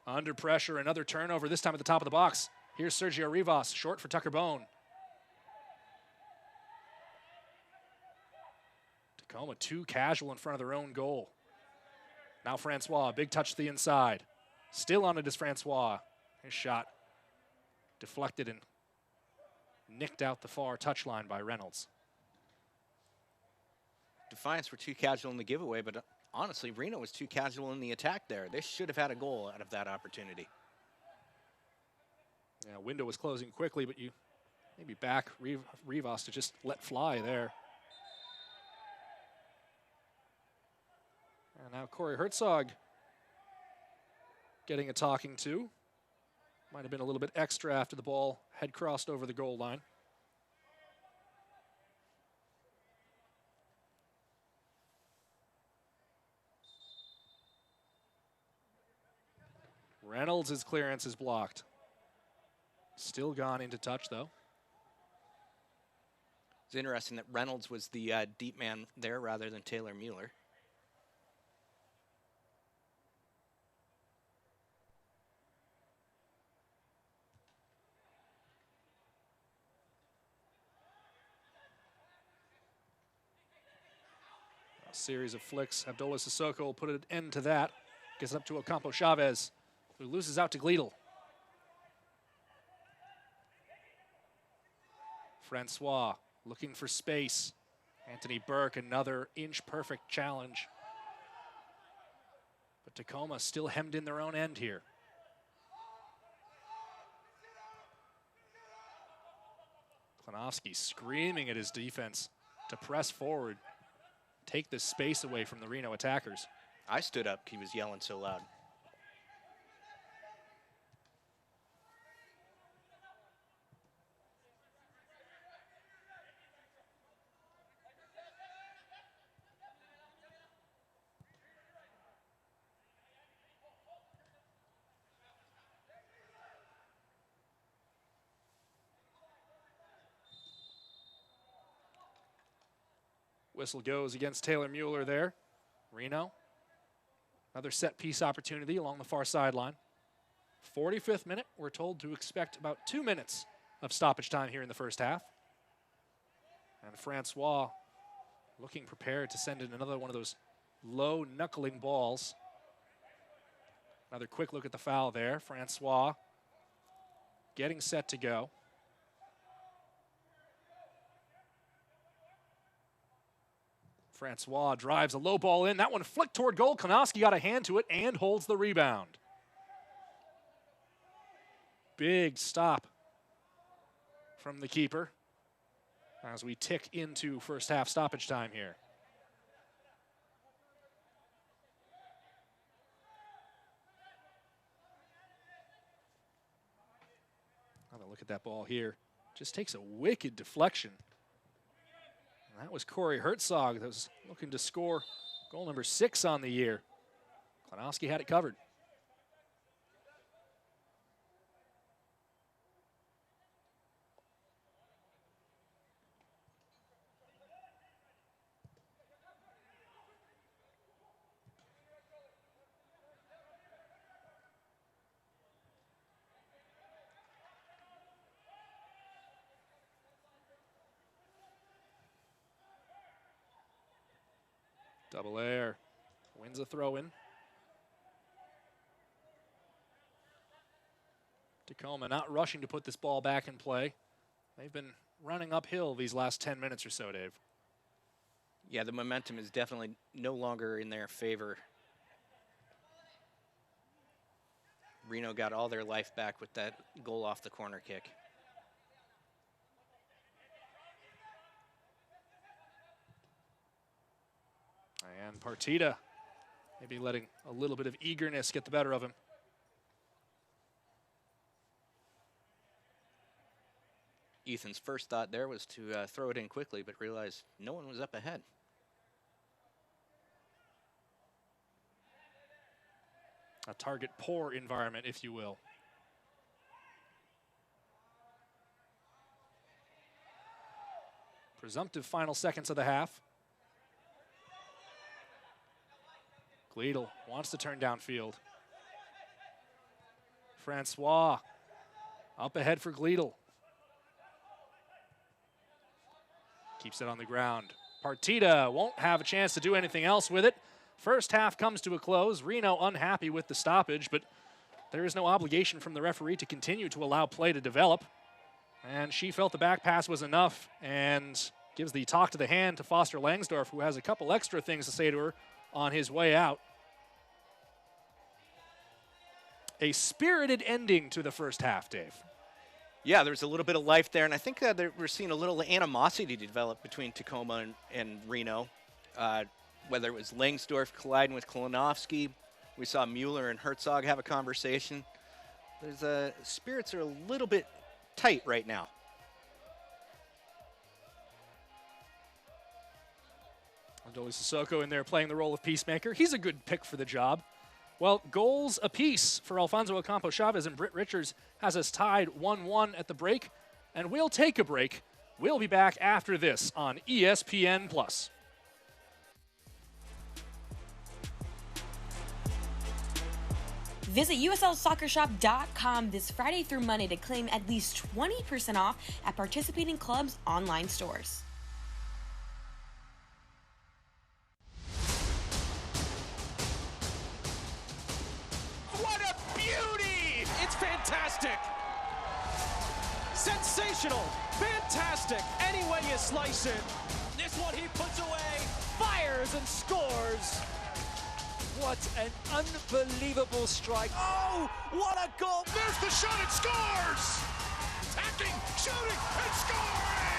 Under pressure, another turnover, this time at the top of the box. Here's Sergio Rivas, short for Tucker Bone. Tacoma too casual in front of their own goal. Now Francois, big touch to the inside. Still on it is Francois. His shot deflected and nicked out the far touchline by Reynolds. Defiance were too casual in the giveaway, but honestly, Reno was too casual in the attack there. They should have had a goal out of that opportunity. Yeah, window was closing quickly, but you maybe back Rivas to just let fly there. And now Corey Herzog getting a talking to. Might have been a little bit extra after the ball had crossed over the goal line. Reynolds' clearance is blocked. Still gone into touch, though. It's interesting that Reynolds was the deep man there rather than Taylor Mueller. A series of flicks. Abdullah Sissoko will put an end to that. Gets up to Ocampo Chavez, who loses out to Gleedle. Francois looking for space. Anthony Burke, another inch-perfect challenge. But Tacoma still hemmed in their own end here. Klanowski screaming at his defense to press forward, take the space away from the Reno attackers. I stood up, he was yelling so loud. Whistle goes against Taylor Mueller there. Reno, another set piece opportunity along the far sideline. 45th minute, we're told to expect about 2 minutes of stoppage time here in the first half. And Francois looking prepared to send in another one of those low knuckling balls. Another quick look at the foul there. Francois getting set to go. Francois drives a low ball in. That one flicked toward goal. Klanowski got a hand to it and holds the rebound. Big stop from the keeper as we tick into first half stoppage time here. Have a look at that ball here. Just takes a wicked deflection. That was Corey Herzog that was looking to score goal number 6 on the year. Klanowski had it covered. Double air, wins a throw-in. Tacoma not rushing to put this ball back in play. They've been running uphill these last 10 minutes or so, Dave. Yeah, the momentum is definitely no longer in their favor. Reno got all their life back with that goal off the corner kick. And Partita maybe letting a little bit of eagerness get the better of him. Ethan's first thought there was to throw it in quickly, but realized no one was up ahead. A target poor environment, if you will. Presumptive final seconds of the half. Gleedle wants to turn downfield. Francois up ahead for Gleedle. Keeps it on the ground. Partita won't have a chance to do anything else with it. First half comes to a close. Reno unhappy with the stoppage, but there is no obligation from the referee to continue to allow play to develop. And she felt the back pass was enough and gives the talk to the hand to Foster Langsdorf, who has a couple extra things to say to her on his way out. A spirited ending to the first half, Dave. Yeah, there's a little bit of life there, and I think we're seeing a little animosity develop between Tacoma and Reno. Whether it was Langsdorf colliding with Klanowski, we saw Mueller and Herzog have a conversation. There's spirits are a little bit tight right now. Andoli Sissoko in there playing the role of peacemaker. He's a good pick for the job. Well, goals apiece for Alfonso Ocampo Chavez and Britt Richards has us tied 1-1 at the break, and we'll take a break. We'll be back after this on ESPN+. Visit USLSoccerShop.com this Friday through Monday to claim at least 20% off at participating clubs' online stores. What a beauty! It's fantastic! Sensational! Fantastic! Any way you slice it. This one he puts away, fires and scores. What an unbelievable strike. Oh, what a goal! There's the shot, it scores! Attacking, shooting, and scoring!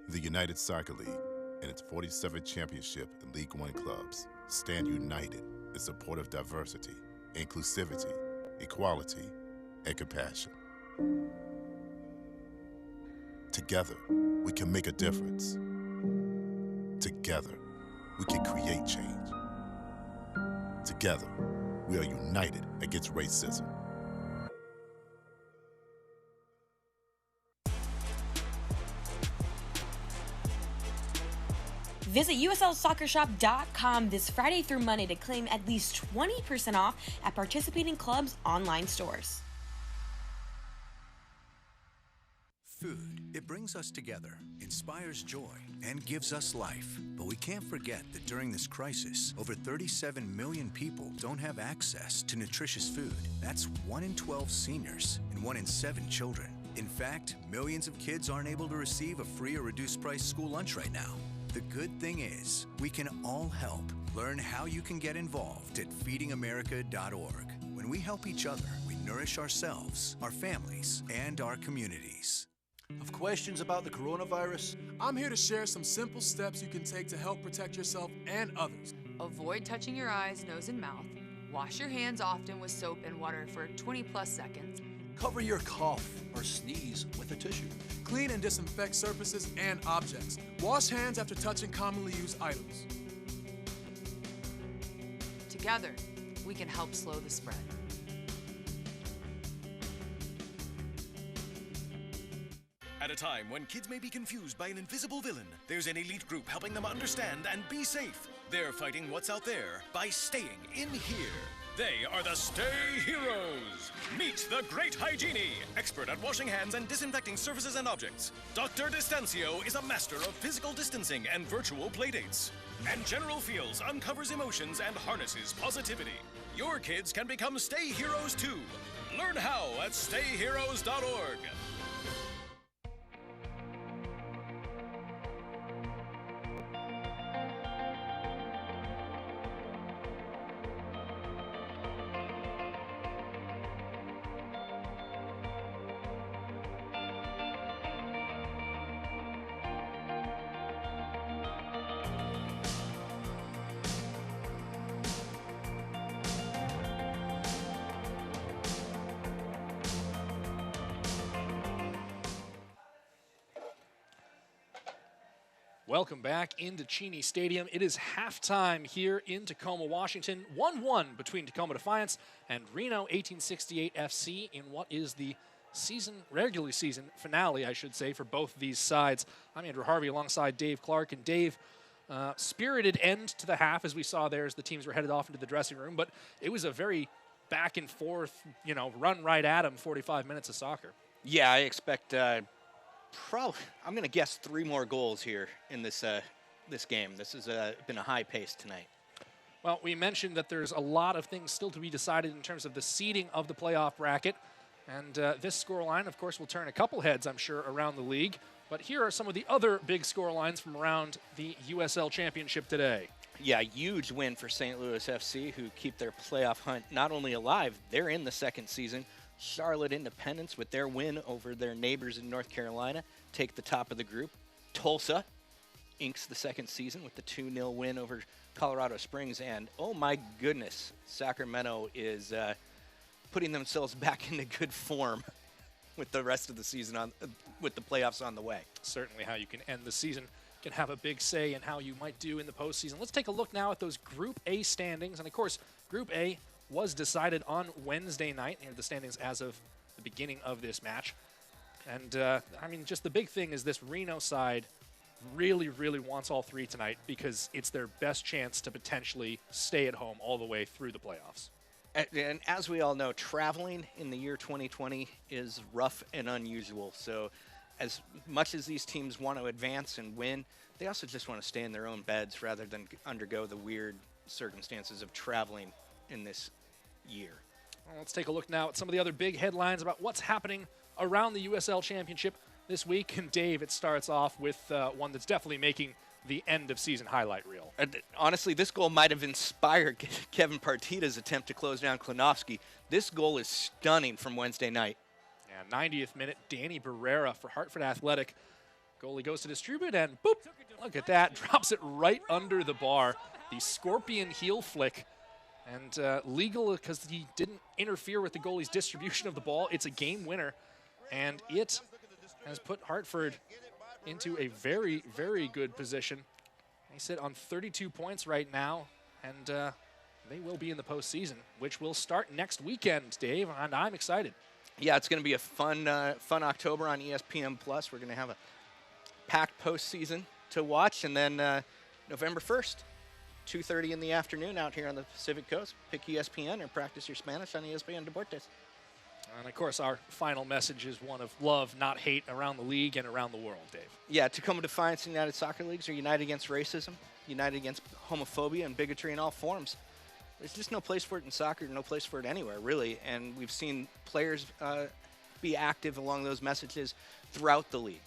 The United Soccer League and its 47th championship in League One clubs stand united in support of diversity, inclusivity, equality, and compassion. Together, we can make a difference. Together, we can create change. Together, we are united against racism. Visit USLSoccerShop.com this Friday through Monday to claim at least 20% off at participating clubs' online stores. Food, it brings us together, inspires joy, and gives us life. But we can't forget that during this crisis, over 37 million people don't have access to nutritious food. That's 1 in 12 seniors and 1 in 7 children. In fact, millions of kids aren't able to receive a free or reduced price school lunch right now. The good thing is, we can all help. Learn how you can get involved at feedingamerica.org. When we help each other, we nourish ourselves, our families, and our communities. Have questions about the coronavirus? I'm here to share some simple steps you can take to help protect yourself and others. Avoid touching your eyes, nose, and mouth. Wash your hands often with soap and water for 20+ seconds. Cover your cough or sneeze with a tissue. Clean and disinfect surfaces and objects. Wash hands after touching commonly used items. Together, we can help slow the spread. At a time when kids may be confused by an invisible villain, there's an elite group helping them understand and be safe. They're fighting what's out there by staying in here. They are the Stay Heroes. Meet the Great Hygiene, expert at washing hands and disinfecting surfaces and objects. Dr. Distancio is a master of physical distancing and virtual playdates. And General Fields uncovers emotions and harnesses positivity. Your kids can become Stay Heroes too. Learn how at stayheroes.org. Welcome back into Cheney Stadium. It is halftime here in Tacoma, Washington. 1-1 between Tacoma Defiance and Reno 1868 FC in what is the regular season finale, I should say, for both these sides. I'm Andrew Harvey alongside Dave Clark. And Dave, spirited end to the half, as we saw there as the teams were headed off into the dressing room. But it was a very back and forth, run right at them 45 minutes of soccer. Yeah, I expect I'm going to guess 3 more goals here in this game. This has been a high pace tonight. Well, we mentioned that there's a lot of things still to be decided in terms of the seeding of the playoff bracket. And this scoreline, of course, will turn a couple heads, I'm sure, around the league. But here are some of the other big scorelines from around the USL Championship today. Yeah, huge win for St. Louis FC, who keep their playoff hunt not only alive, they're in the second season. Charlotte Independence, with their win over their neighbors in North Carolina, take the top of the group. Tulsa inks the second season with the 2-0 win over Colorado Springs. And, oh my goodness, Sacramento is putting themselves back into good form with the rest of the season, with the playoffs on the way. Certainly how you can end the season can have a big say in how you might do in the postseason. Let's take a look now at those Group A standings. And, of course, Group A was decided on Wednesday night. Here are the standings as of the beginning of this match. And, just the big thing is this Reno side really, really wants all 3 tonight because it's their best chance to potentially stay at home all the way through the playoffs. And as we all know, traveling in the year 2020 is rough and unusual. So as much as these teams want to advance and win, they also just want to stay in their own beds rather than undergo the weird circumstances of traveling in this year. Well, let's take a look now at some of the other big headlines about what's happening around the USL Championship this week. And Dave, it starts off with one that's definitely making the end-of-season highlight reel. Honestly, this goal might have inspired Kevin Partita's attempt to close down Klinovsky. This goal is stunning from Wednesday night. Yeah, 90th minute, Danny Barrera for Hartford Athletic. Goalie goes to distribute, and boop, look at that, drops it right under the bar. The scorpion heel flick. And legal because he didn't interfere with the goalie's distribution of the ball. It's a game winner, and it has put Hartford into a very, very good position. They sit on 32 points right now, and they will be in the postseason, which will start next weekend, Dave, and I'm excited. Yeah, it's going to be a fun October on ESPN+. We're going to have a packed postseason to watch, and then November 1st. 2:30 in the afternoon out here on the Pacific Coast. Pick ESPN or practice your Spanish on ESPN Deportes. And, of course, our final message is one of love, not hate, around the league and around the world, Dave. Yeah, Tacoma Defiance and United Soccer Leagues are united against racism, united against homophobia and bigotry in all forms. There's just no place for it in soccer, no place for it anywhere, really. And we've seen players be active along those messages throughout the league.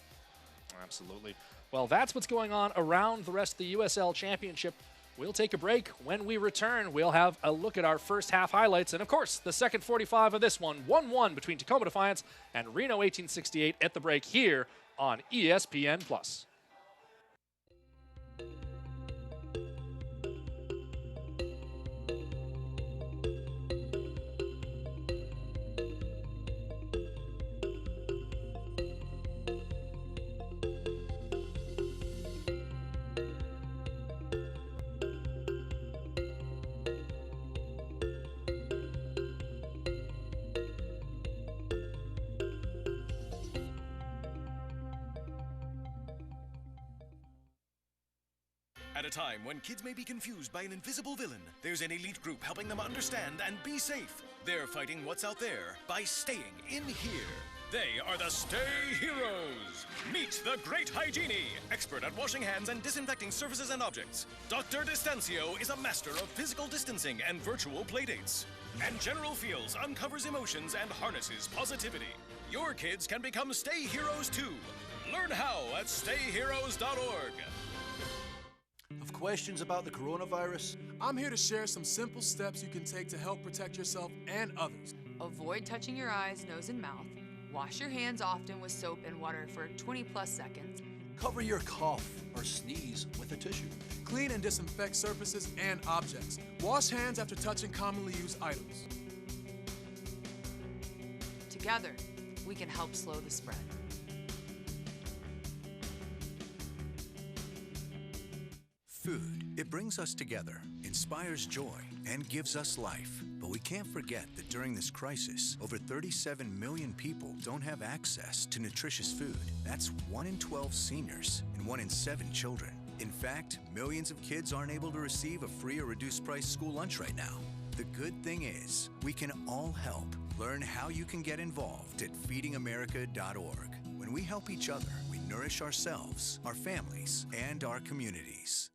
Absolutely. Well, that's what's going on around the rest of the USL Championship. We'll take a break. When we return, we'll have a look at our first half highlights. And, of course, the second 45 of this one, 1-1 between Tacoma Defiance and Reno 1868 at the break here on ESPN+. At a time when kids may be confused by an invisible villain, there's an elite group helping them understand and be safe. They're fighting what's out there by staying in here. They are the Stay Heroes. Meet the Great Hygiene, expert at washing hands and disinfecting surfaces and objects. Dr. Distancio is a master of physical distancing and virtual playdates. And General Fields uncovers emotions and harnesses positivity. Your kids can become Stay Heroes too. Learn how at stayheroes.org. Of questions about the coronavirus? I'm here to share some simple steps you can take to help protect yourself and others. Avoid touching your eyes, nose, and mouth. Wash your hands often with soap and water for 20+ seconds. Cover your cough or sneeze with a tissue. Clean and disinfect surfaces and objects. Wash hands after touching commonly used items. Together, we can help slow the spread. Food, it brings us together, inspires joy, and gives us life. But we can't forget that during this crisis, over 37 million people don't have access to nutritious food. That's 1 in 12 seniors and 1 in 7 children. In fact, millions of kids aren't able to receive a free or reduced price school lunch right now. The good thing is, we can all help. Learn how you can get involved at feedingamerica.org. When we help each other, we nourish ourselves, our families, and our communities.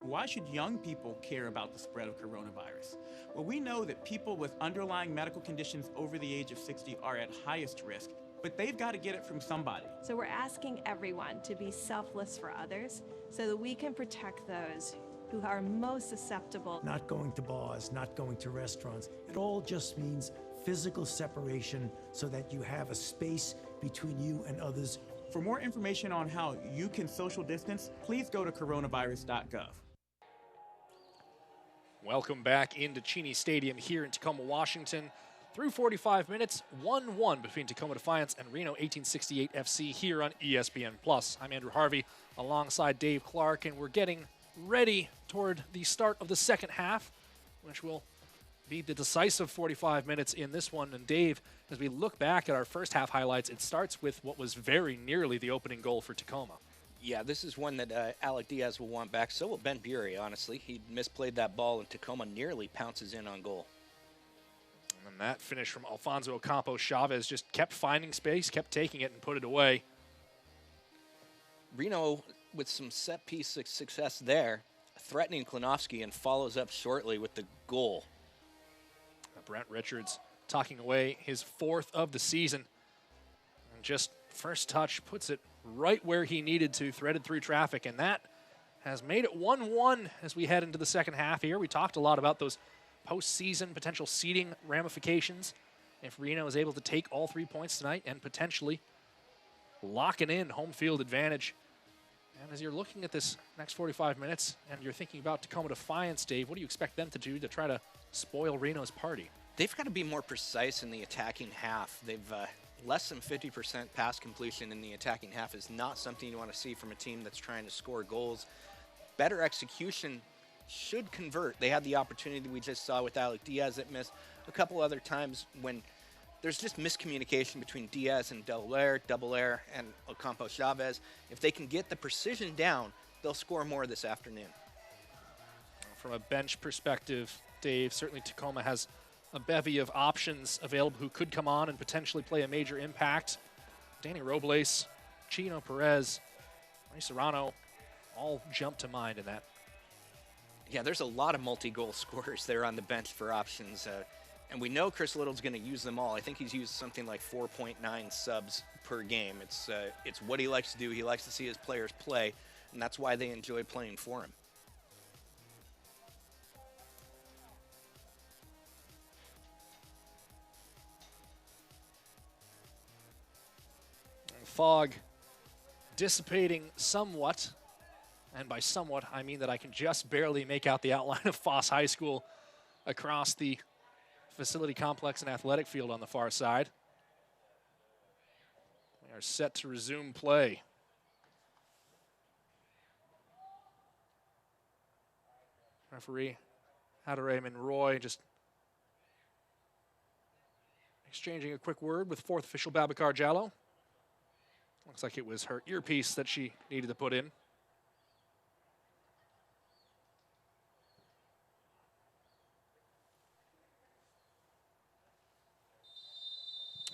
Why should young people care about the spread of coronavirus? Well, we know that people with underlying medical conditions over the age of 60 are at highest risk, but they've got to get it from somebody. So we're asking everyone to be selfless for others so that we can protect those who are most susceptible. Not going to bars, not going to restaurants. It all just means physical separation so that you have a space between you and others. For more information on how you can social distance, please go to coronavirus.gov. Welcome back into Cheney Stadium here in Tacoma, Washington. Through 45 minutes, 1-1 between Tacoma Defiance and Reno 1868 FC here on ESPN+. I'm Andrew Harvey alongside Dave Clark, and we're getting ready toward the start of the second half, which will be the decisive 45 minutes in this one. And Dave, as we look back at our first half highlights, it starts with what was very nearly the opening goal for Tacoma. Yeah, this is one that Alec Diaz will want back. So will Ben Bury, honestly. He misplayed that ball, and Tacoma nearly pounces in on goal. And And that finish from Alfonso Ocampo Chavez just kept finding space, kept taking it, and put it away. Reno with some set-piece success there, threatening Klinovsky, and follows up shortly with the goal. Brent Richards talking away his 4th of the season. And just first touch puts it right where he needed to, threaded through traffic, and that has made it 1-1 as we head into the second half here. We talked a lot about those postseason potential seeding ramifications. If Reno is able to take all 3 points tonight and potentially locking in home field advantage. And as you're looking at this next 45 minutes and you're thinking about Tacoma Defiance, Dave, what do you expect them to do to try to spoil Reno's party? They've got to be more precise in the attacking half. They've less than 50% pass completion in the attacking half is not something you want to see from a team that's trying to score goals. Better execution should convert. They had the opportunity we just saw with Alec Diaz that missed. A couple other times when there's just miscommunication between Diaz and Double Air and Ocampo Chavez. If they can get the precision down, they'll score more this afternoon. From a bench perspective, Dave, certainly Tacoma has a bevy of options available who could come on and potentially play a major impact. Danny Robles, Chino Perez, Ray Serrano all jump to mind in that. Yeah, there's a lot of multi-goal scorers there on the bench for options. And we know Chris Little's going to use them all. I think he's used something like 4.9 subs per game. It's what he likes to do. He likes to see his players play, and that's why they enjoy playing for him. Fog dissipating somewhat, and by somewhat I mean that I can just barely make out the outline of Foss High School across the facility complex and athletic field on the far side. We are set to resume play. Referee Adore Monroy just exchanging a quick word with 4th official Babacar Jallo. Looks like it was her earpiece that she needed to put in.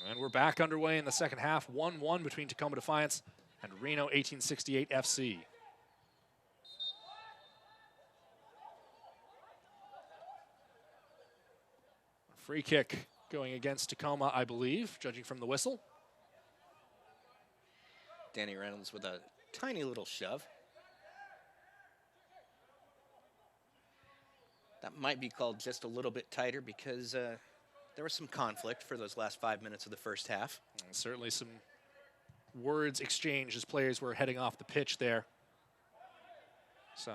And we're back underway in the second half, 1-1 between Tacoma Defiance and Reno 1868 FC. Free kick going against Tacoma, I believe, judging from the whistle. Danny Reynolds with a tiny little shove. That might be called just a little bit tighter because there was some conflict for those last 5 minutes of the first half. And certainly some words exchanged as players were heading off the pitch there. So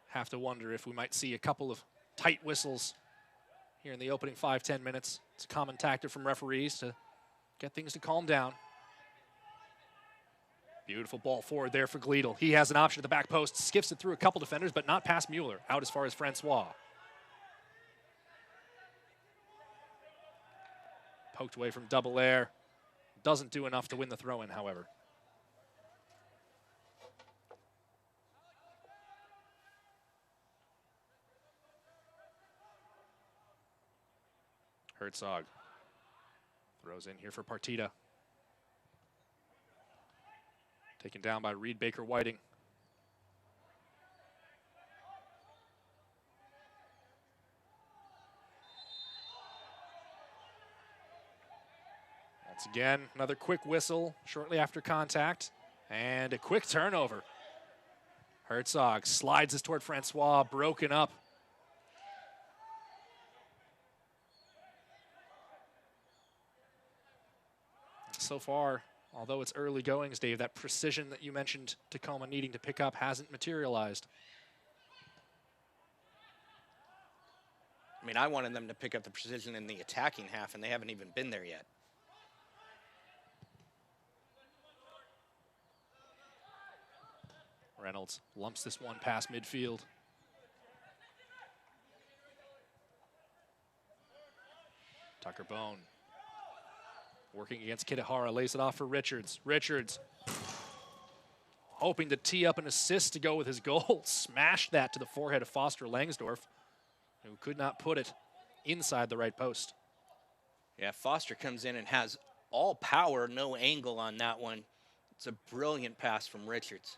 have to wonder if we might see a couple of tight whistles here in the opening 5-10 minutes. It's a common tactic from referees to get things to calm down. Beautiful ball forward there for Gleedle. He has an option at the back post, skips it through a couple defenders, but not past Mueller, out as far as Francois. Poked away from Double Air. Doesn't do enough to win the throw-in, however. Herzog throws in here for Partita. Taken down by Reed Baker Whiting. Once again, another quick whistle shortly after contact, and a quick turnover. Herzog slides this toward Francois, broken up. So far, although it's early goings, Dave, that precision that you mentioned Tacoma needing to pick up hasn't materialized. I mean, I wanted them to pick up the precision in the attacking half, and they haven't even been there yet. Reynolds lumps this one past midfield. Tucker Bone working against Kitahara, lays it off for Richards. Richards hoping to tee up an assist to go with his goal. Smashed that to the forehead of Foster Langsdorff, who could not put it inside the right post. Yeah, Foster comes in and has all power, no angle on that one. It's a brilliant pass from Richards.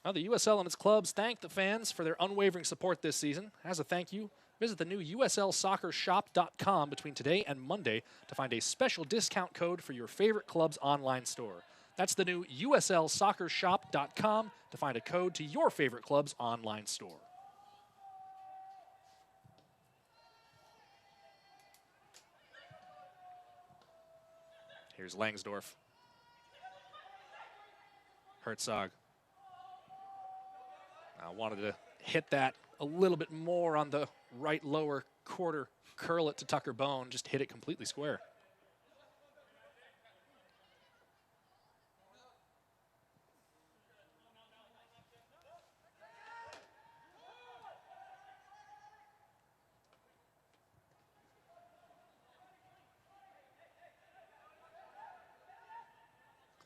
Well, the USL and its clubs thank the fans for their unwavering support this season. As a thank you, visit the new USLsoccershop.com between today and Monday to find a special discount code for your favorite club's online store. That's the new USLsoccershop.com to find a code to your favorite club's online store. Here's Langsdorff. Herzog. I wanted to hit that a little bit more on the right lower quarter, curl it to Tucker Bone, just hit it completely square.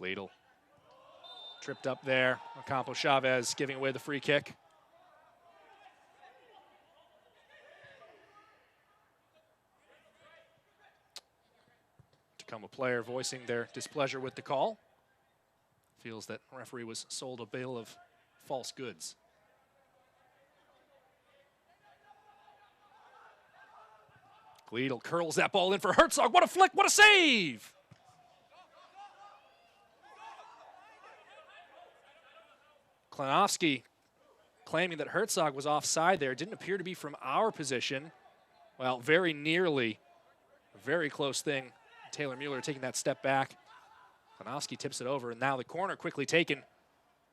Gladel tripped up there. Ocampo Chavez giving away the free kick. Tacoma player voicing their displeasure with the call. Feels that referee was sold a bale of false goods. Gladel curls that ball in for Herzog. What a flick, what a save! Klanowski claiming that Herzog was offside there. Didn't appear to be from our position. Well, very nearly, a very close thing. Taylor Mueller taking that step back. Klanowski tips it over, and now the corner quickly taken.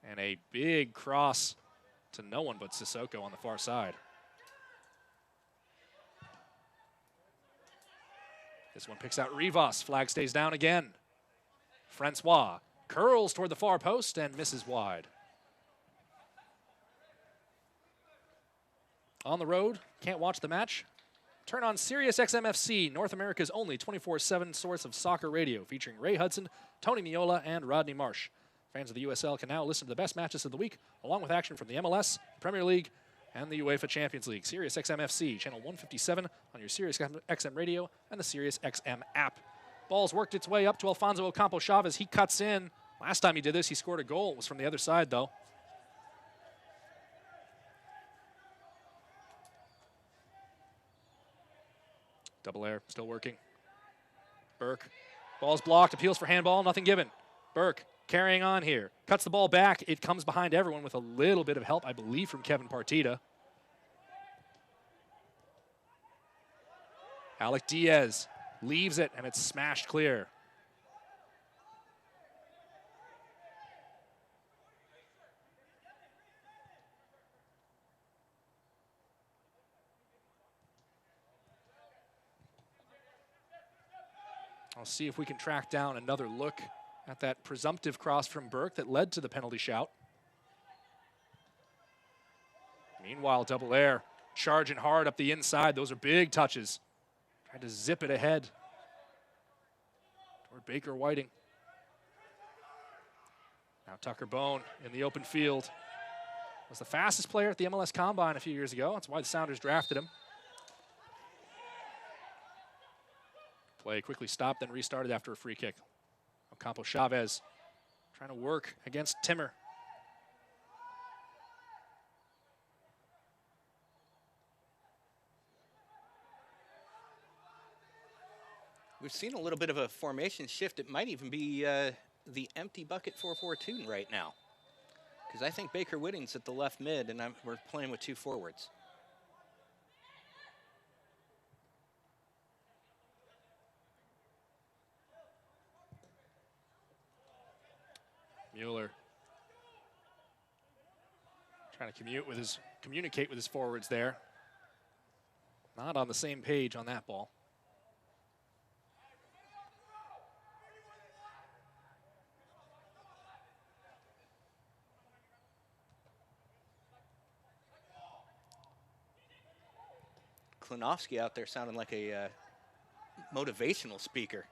And a big cross to no one but Sissoko on the far side. This one picks out Rivas. Flag stays down again. Francois curls toward the far post and misses wide. On the road, can't watch the match? Turn on Sirius XM-FC, North America's only 24/7 source of soccer radio, featuring Ray Hudson, Tony Miola, and Rodney Marsh. Fans of the USL can now listen to the best matches of the week, along with action from the MLS, Premier League, and the UEFA Champions League. Sirius XM-FC, channel 157 on your Sirius XM radio and the Sirius XM app. Ball's worked its way up to Alfonso Ocampo Chavez. He cuts in. Last time he did this, he scored a goal. It was from the other side, though. Double air, still working. Burke, ball's blocked, appeals for handball, nothing given. Burke carrying on here, cuts the ball back. It comes behind everyone with a little bit of help, I believe, from Kevin Partita. Alec Diaz leaves it, and it's smashed clear. I'll see if we can track down another look at that presumptive cross from Burke that led to the penalty shout. Meanwhile, Double Air charging hard up the inside. Those are big touches. Tried to zip it ahead toward Baker Whiting. Now Tucker Bone in the open field. Was the fastest player at the MLS Combine a few years ago. That's why the Sounders drafted him. Play quickly stopped, then restarted after a free kick. Ocampo Chavez trying to work against Timmer. We've seen a little bit of a formation shift. It might even be the empty bucket 4-4-2 right now. Because I think Baker Whitting's at the left mid, and we're playing with two forwards. Mueller trying to communicate with his forwards there. Not on the same page on that ball. Klanowski out there sounding like a motivational speaker.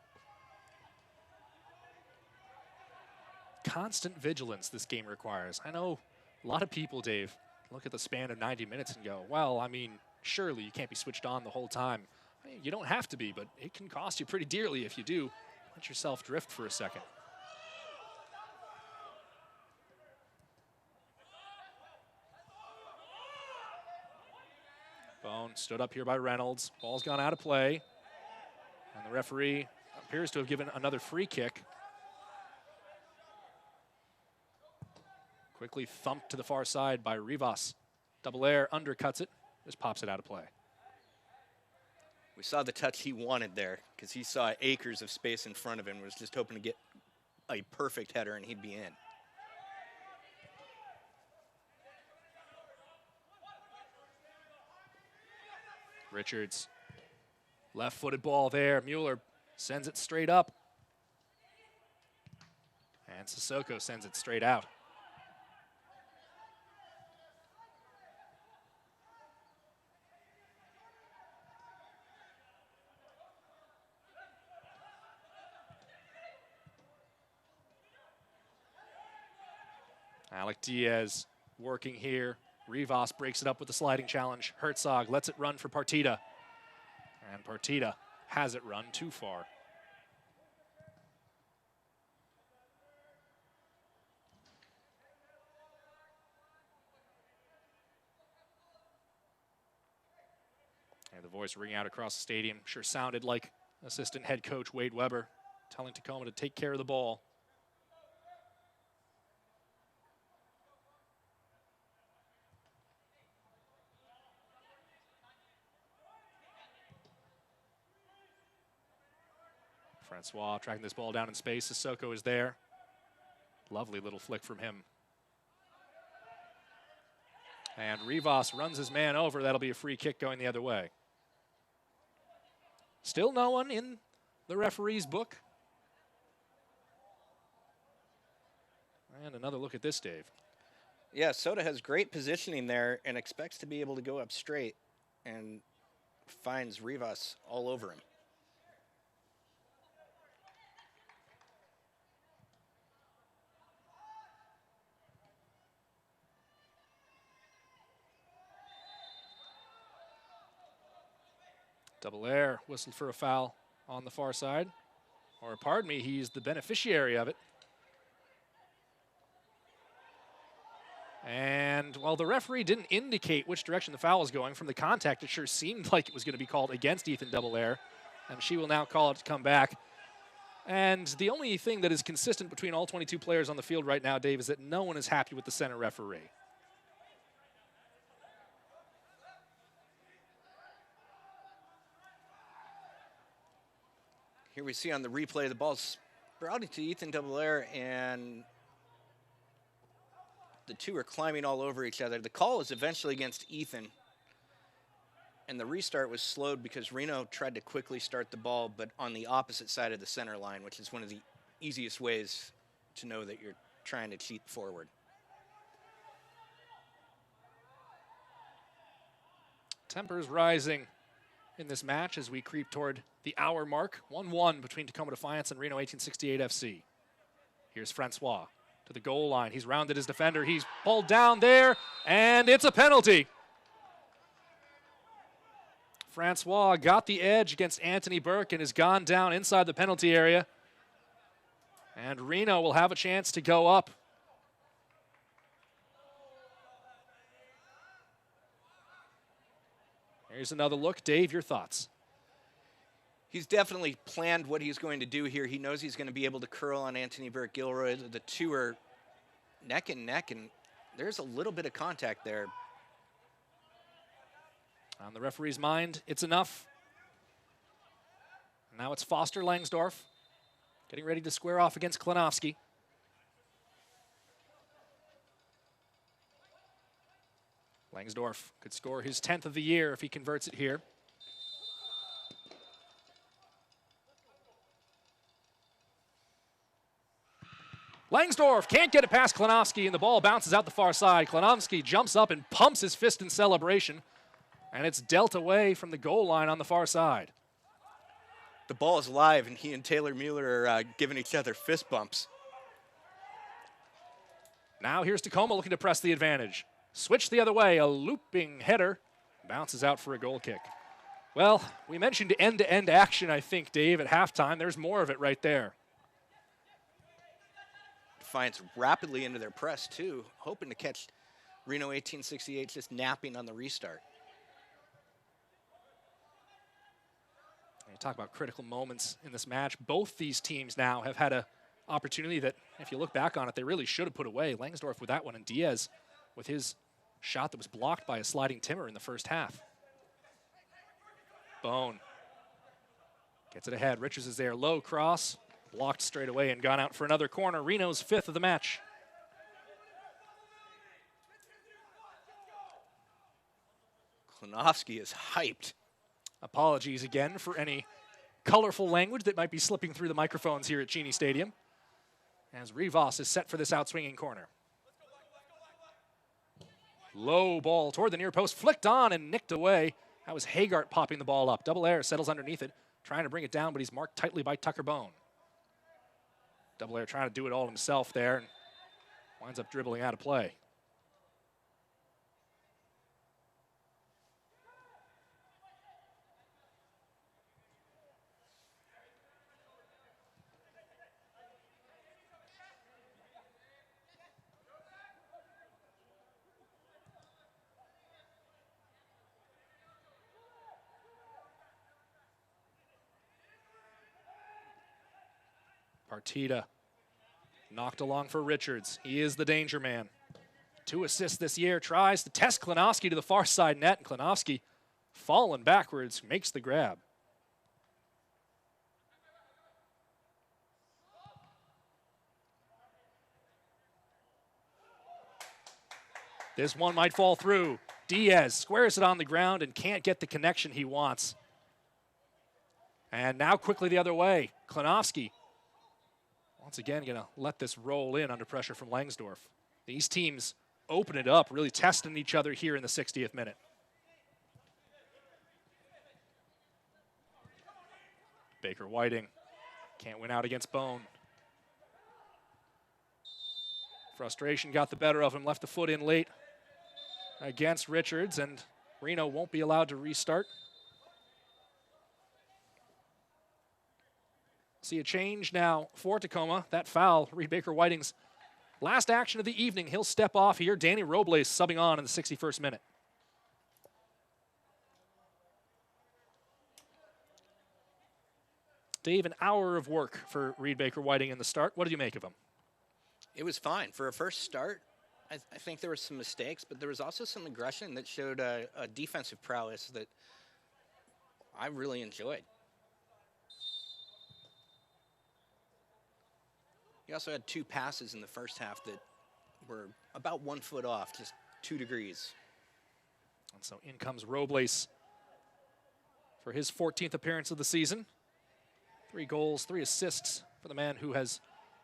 Constant vigilance this game requires. I know a lot of people, Dave, look at the span of 90 minutes and go, well, I mean, surely you can't be switched on the whole time. I mean, you don't have to be, but it can cost you pretty dearly if you do. Let yourself drift for a second. Bone stood up here by Reynolds. Ball's gone out of play. And the referee appears to have given another free kick. Quickly thumped to the far side by Rivas. Double air undercuts it, just pops it out of play. We saw the touch he wanted there because he saw acres of space in front of him, was just hoping to get a perfect header and he'd be in. Richards, left-footed ball there. Mueller sends it straight up. And Sissoko sends it straight out. Alec Diaz working here. Rivas breaks it up with the sliding challenge. Herzog lets it run for Partita. And Partita has it run too far. And the voice ringing out across the stadium sure sounded like assistant head coach Wade Weber telling Tacoma to take care of the ball. Francois tracking this ball down in space. Sissoko is there. Lovely little flick from him. And Rivas runs his man over. That'll be a free kick going the other way. Still no one in the referee's book. And another look at this, Dave. Yeah, Soda has great positioning there and expects to be able to go up straight and finds Rivas all over him. Double air, whistled for a foul on the far side. Or pardon me, he's the beneficiary of it. And while the referee didn't indicate which direction the foul was going, from the contact it sure seemed like it was going to be called against Ethan Double Air. And she will now call it to come back. And the only thing that is consistent between all 22 players on the field right now, Dave, is that no one is happy with the center referee. Here we see on the replay the ball's sprouting to Ethan Double Air, and the two are climbing all over each other. The call is eventually against Ethan, and the restart was slowed because Reno tried to quickly start the ball, but on the opposite side of the center line, which is one of the easiest ways to know that you're trying to cheat forward. Tempers rising in this match as we creep toward the hour mark. 1-1 between Tacoma Defiance and Reno 1868 FC. Here's Francois to the goal line. He's rounded his defender. He's pulled down there, and it's a penalty. Francois got the edge against Anthony Burke and has gone down inside the penalty area. And Reno will have a chance to go up. Here's another look. Dave, your thoughts? He's definitely planned what he's going to do here. He knows he's going to be able to curl on Anthony Burke-Gilroy. The two are neck and neck, and there's a little bit of contact there. On the referee's mind, it's enough. Now it's Foster Langsdorff getting ready to square off against Klinowski. Langsdorff could score his 10th of the year if he converts it here. Langsdorff can't get it past Klinowski, and the ball bounces out the far side. Klinowski jumps up and pumps his fist in celebration, and it's dealt away from the goal line on the far side. The ball is live, and he and Taylor Mueller are giving each other fist bumps. Now here's Tacoma looking to press the advantage. Switch the other way, a looping header Bounces out for a goal kick. Well, we mentioned end-to-end action, I think, Dave, at halftime. There's more of it right there. Defiance rapidly into their press, too, hoping to catch Reno 1868 just napping on the restart. You talk about critical moments in this match. Both these teams now have had an opportunity that, if you look back on it, they really should have put away. Langsdorff with that one, and Diaz with his shot that was blocked by a sliding timber in the first half. Bone gets it ahead. Richards is there. Low cross. Blocked straight away and gone out for another corner. Reno's 5th of the match. Klonowski is hyped. Apologies again for any colorful language that might be slipping through the microphones here at Cheney Stadium, as Rivas is set for this outswinging corner. Low ball toward the near post, flicked on and nicked away. That was Hagart popping the ball up. Double Air settles underneath it, trying to bring it down, but he's marked tightly by Tucker Bone. Double Air trying to do it all himself there, and winds up dribbling out of play. Partita knocked along for Richards. He is the danger man. 2 assists this year. Tries to test Klonowski to the far side net, and Klonowski, falling backwards, makes the grab. This one might fall through. Diaz squares it on the ground and can't get the connection he wants. And now quickly the other way. Klonowski once again going to let this roll in under pressure from Langsdorff. These teams open it up, really testing each other here in the 60th minute. Baker Whiting can't win out against Bone. Frustration got the better of him, left the foot in late against Richards, and Reno won't be allowed to restart. See a change now for Tacoma. That foul, Reed Baker Whiting's last action of the evening. He'll step off here. Danny Robles subbing on in the 61st minute. Dave, an hour of work for Reed Baker Whiting in the start. What did you make of him? It was fine. For a first start, I think there were some mistakes, but there was also some aggression that showed a defensive prowess that I really enjoyed. He also had 2 passes in the first half that were about 1 foot off, just 2 degrees. And so in comes Robles for his 14th appearance of the season. 3 goals, 3 assists for the man who has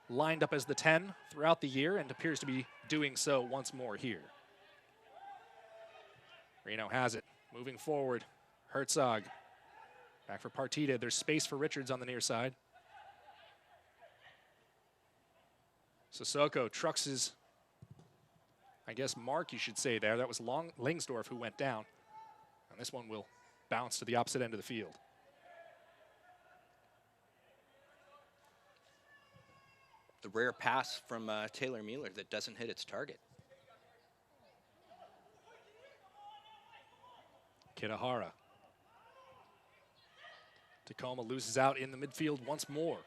lined up as the 10 throughout the year and appears to be doing so once more here. Reno has it, moving forward. Herzog back for Partita. There's space for Richards on the near side. Sissoko trucks his, I guess, mark you should say there. That was Langsdorff who went down. And this one will bounce to the opposite end of the field. The rare pass from Taylor Mueller that doesn't hit its target. Kitahara. Tacoma loses out in the midfield once more.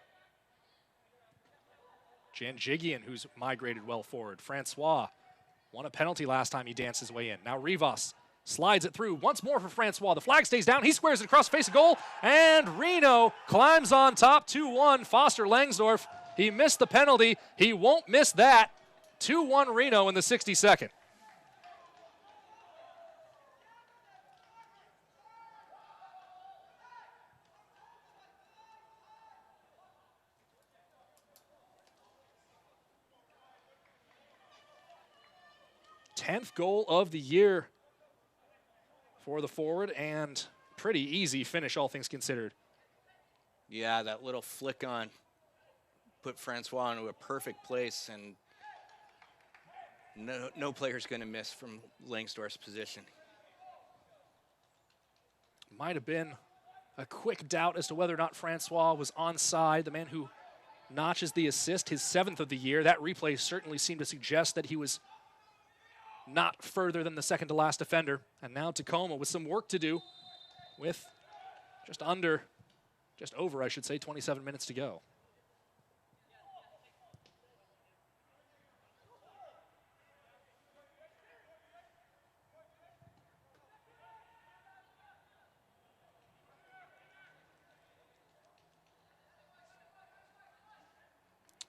Janjigian, who's migrated well forward. Francois won a penalty last time he danced his way in. Now Rivas slides it through once more for Francois. The flag stays down. He squares it across the face of goal. And Reno climbs on top 2-1. Foster Langsdorff. He missed the penalty. He won't miss that. 2-1 Reno in the 62nd. Tenth goal of the year for the forward, and pretty easy finish, all things considered. Yeah, that little flick on put Francois into a perfect place, and no player's going to miss from Langsdorff's position. might have been a quick doubt as to whether or not Francois was onside, the man who notches the assist, his 7th of the year. That replay certainly seemed to suggest that he was not further than the second to last defender. And now Tacoma with some work to do with just over, I should say, 27 minutes to go.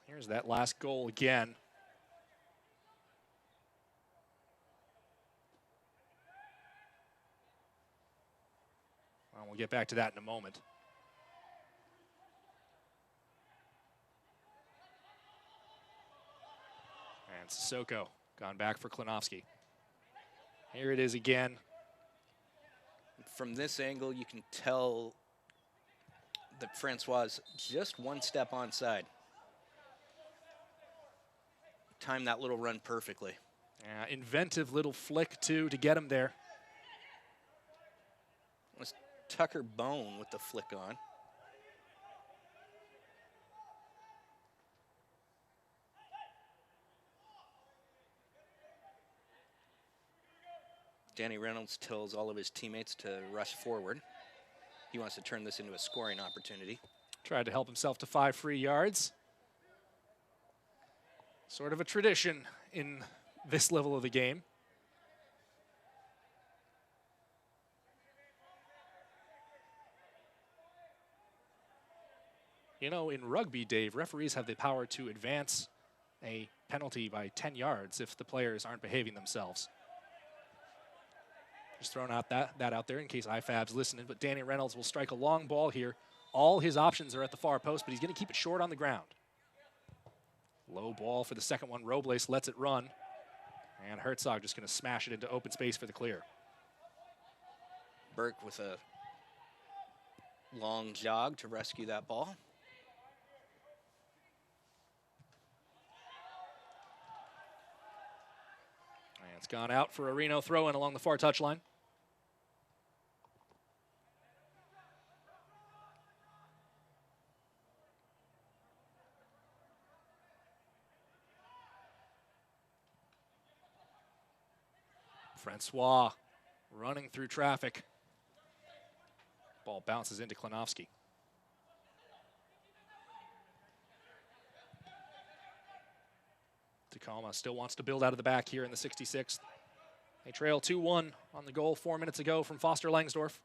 Here's that last goal again. Well, we'll get back to that in a moment. And Sissoko gone back for Klinowski. Here it is again. From this angle, you can tell that Francois is just one step onside. Timed that little run perfectly. Yeah, inventive little flick, too, to get him there. It was Tucker Bone with the flick on. Danny Reynolds tells all of his teammates to rush forward. He wants to turn this into a scoring opportunity. Tried to help himself to 5 free yards. Sort of a tradition in this level of the game. You know, in rugby, Dave, referees have the power to advance a penalty by 10 yards if the players aren't behaving themselves. Just throwing out that out there in case IFAB's listening, but Danny Reynolds will strike a long ball here. All his options are at the far post, but he's going to keep it short on the ground. Low ball for the second one. Robles lets it run. And Herzog just going to smash it into open space for the clear. Burke with a long jog to rescue that ball. And it's gone out for a Reno throw-in along the far touchline. Francois running through traffic. Ball bounces into Klinowski. Tacoma still wants to build out of the back here in the 66th. They trail 2-1 on the goal 4 minutes ago from Foster Langsdorff.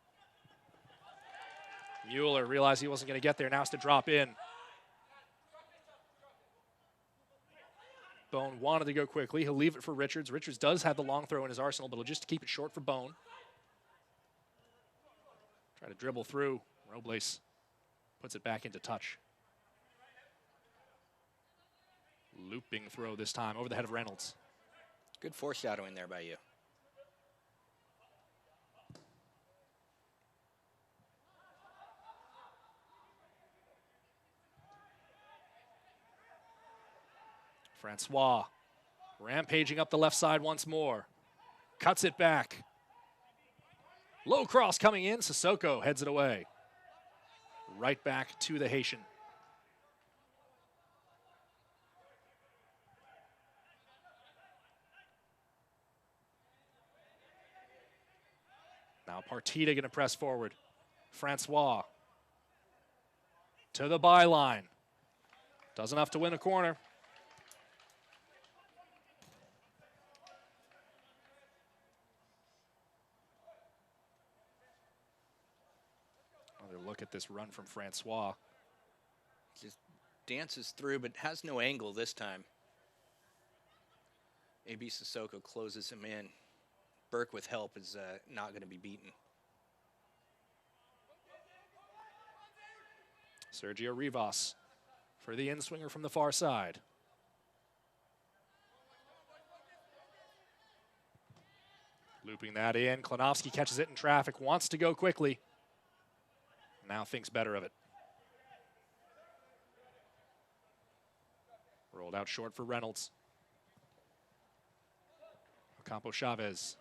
Mueller realized he wasn't going to get there. Now has to drop in. Bone wanted to go quickly. He'll leave it for Richards. Richards does have the long throw in his arsenal, but he'll just keep it short for Bone. Try to dribble through. Robles puts it back into touch. Looping throw this time over the head of Reynolds. Good foreshadowing there by you. Francois rampaging up the left side once more. Cuts it back. Low cross coming in. Sissoko heads it away. Right back to the Haitian. Now Partita going to press forward. Francois to the byline. Does enough to win a corner. Another look at this run from Francois. Just dances through, but has no angle this time. A.B. Sissoko closes him in. Burke with help is not going to be beaten. Sergio Rivas for the in-swinger from the far side. Looping that in. Klinowski catches it in traffic, wants to go quickly. Now thinks better of it. Rolled out short for Reynolds. Ocampo Chavez.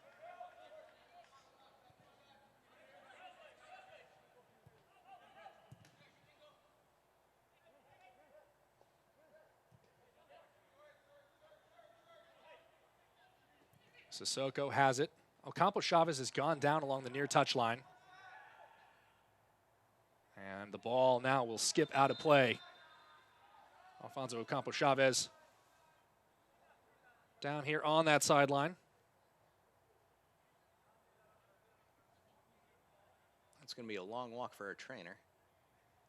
Sissoko has it. Ocampo Chavez has gone down along the near touchline. And the ball now will skip out of play. Alfonso Ocampo Chavez down here on that sideline. It's going to be a long walk for our trainer.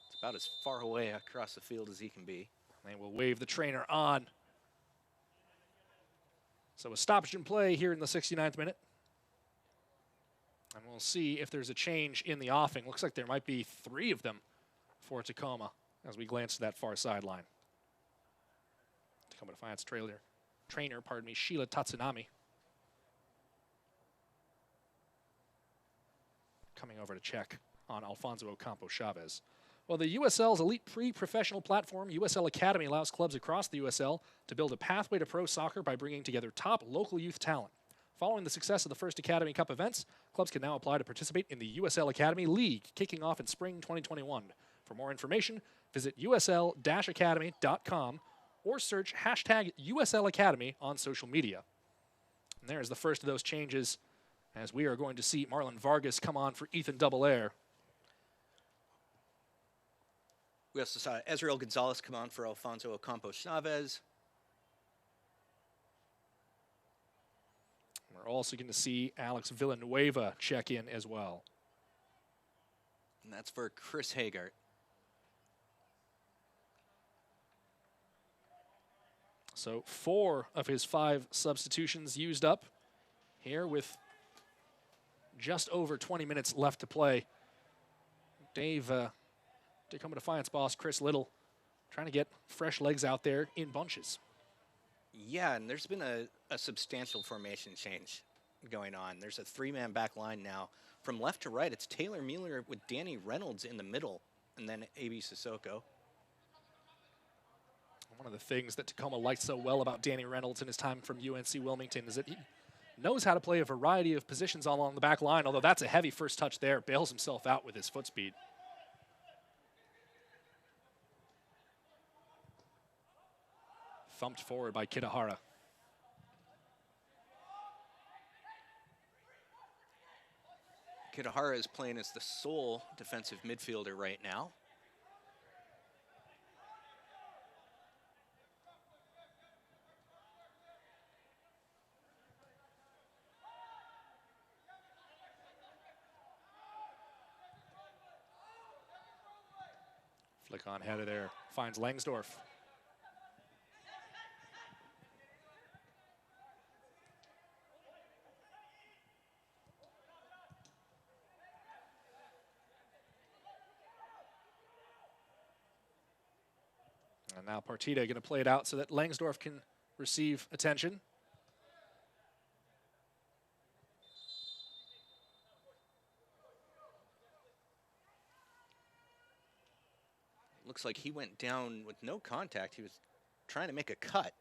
It's about as far away across the field as he can be. They will wave the trainer on. So a stoppage in play here in the 69th minute. And we'll see if there's a change in the offing. Looks like there might be 3 of them for Tacoma as we glance to that far sideline. Tacoma Defiance trainer, Sheila Tatsunami. Coming over to check on Alfonso Ocampo Chavez. Well, the USL's elite pre-professional platform, USL Academy, allows clubs across the USL to build a pathway to pro soccer by bringing together top local youth talent. Following the success of the first Academy Cup events, clubs can now apply to participate in the USL Academy League, kicking off in spring 2021. For more information, visit usl-academy.com or search hashtag USL Academy on social media. And there's the first of those changes, as we are going to see Marlon Vargas come on for Ethan Double-Air. We also saw Ezreal Gonzalez come on for Alfonso Ocampo Chavez. We're also going to see Alex Villanueva check in as well. And that's for Chris Hagart. So 4 of his 5 substitutions used up here with just over 20 minutes left to play. Tacoma Defiance boss Chris Little trying to get fresh legs out there in bunches. Yeah, and there's been a substantial formation change going on. There's a 3-man back line now. From left to right, it's Taylor Mueller with Danny Reynolds in the middle, and then A.B. Sissoko. One of the things that Tacoma liked so well about Danny Reynolds in his time from UNC Wilmington is that he knows how to play a variety of positions all along the back line, although that's a heavy first touch there. Bails himself out with his foot speed. Thumped forward by Kitahara. Kitahara is playing as the sole defensive midfielder right now. Flick on header there, finds Langsdorff. And now Partida going to play it out so that Langsdorff can receive attention. Looks like he went down with no contact. He was trying to make a cut.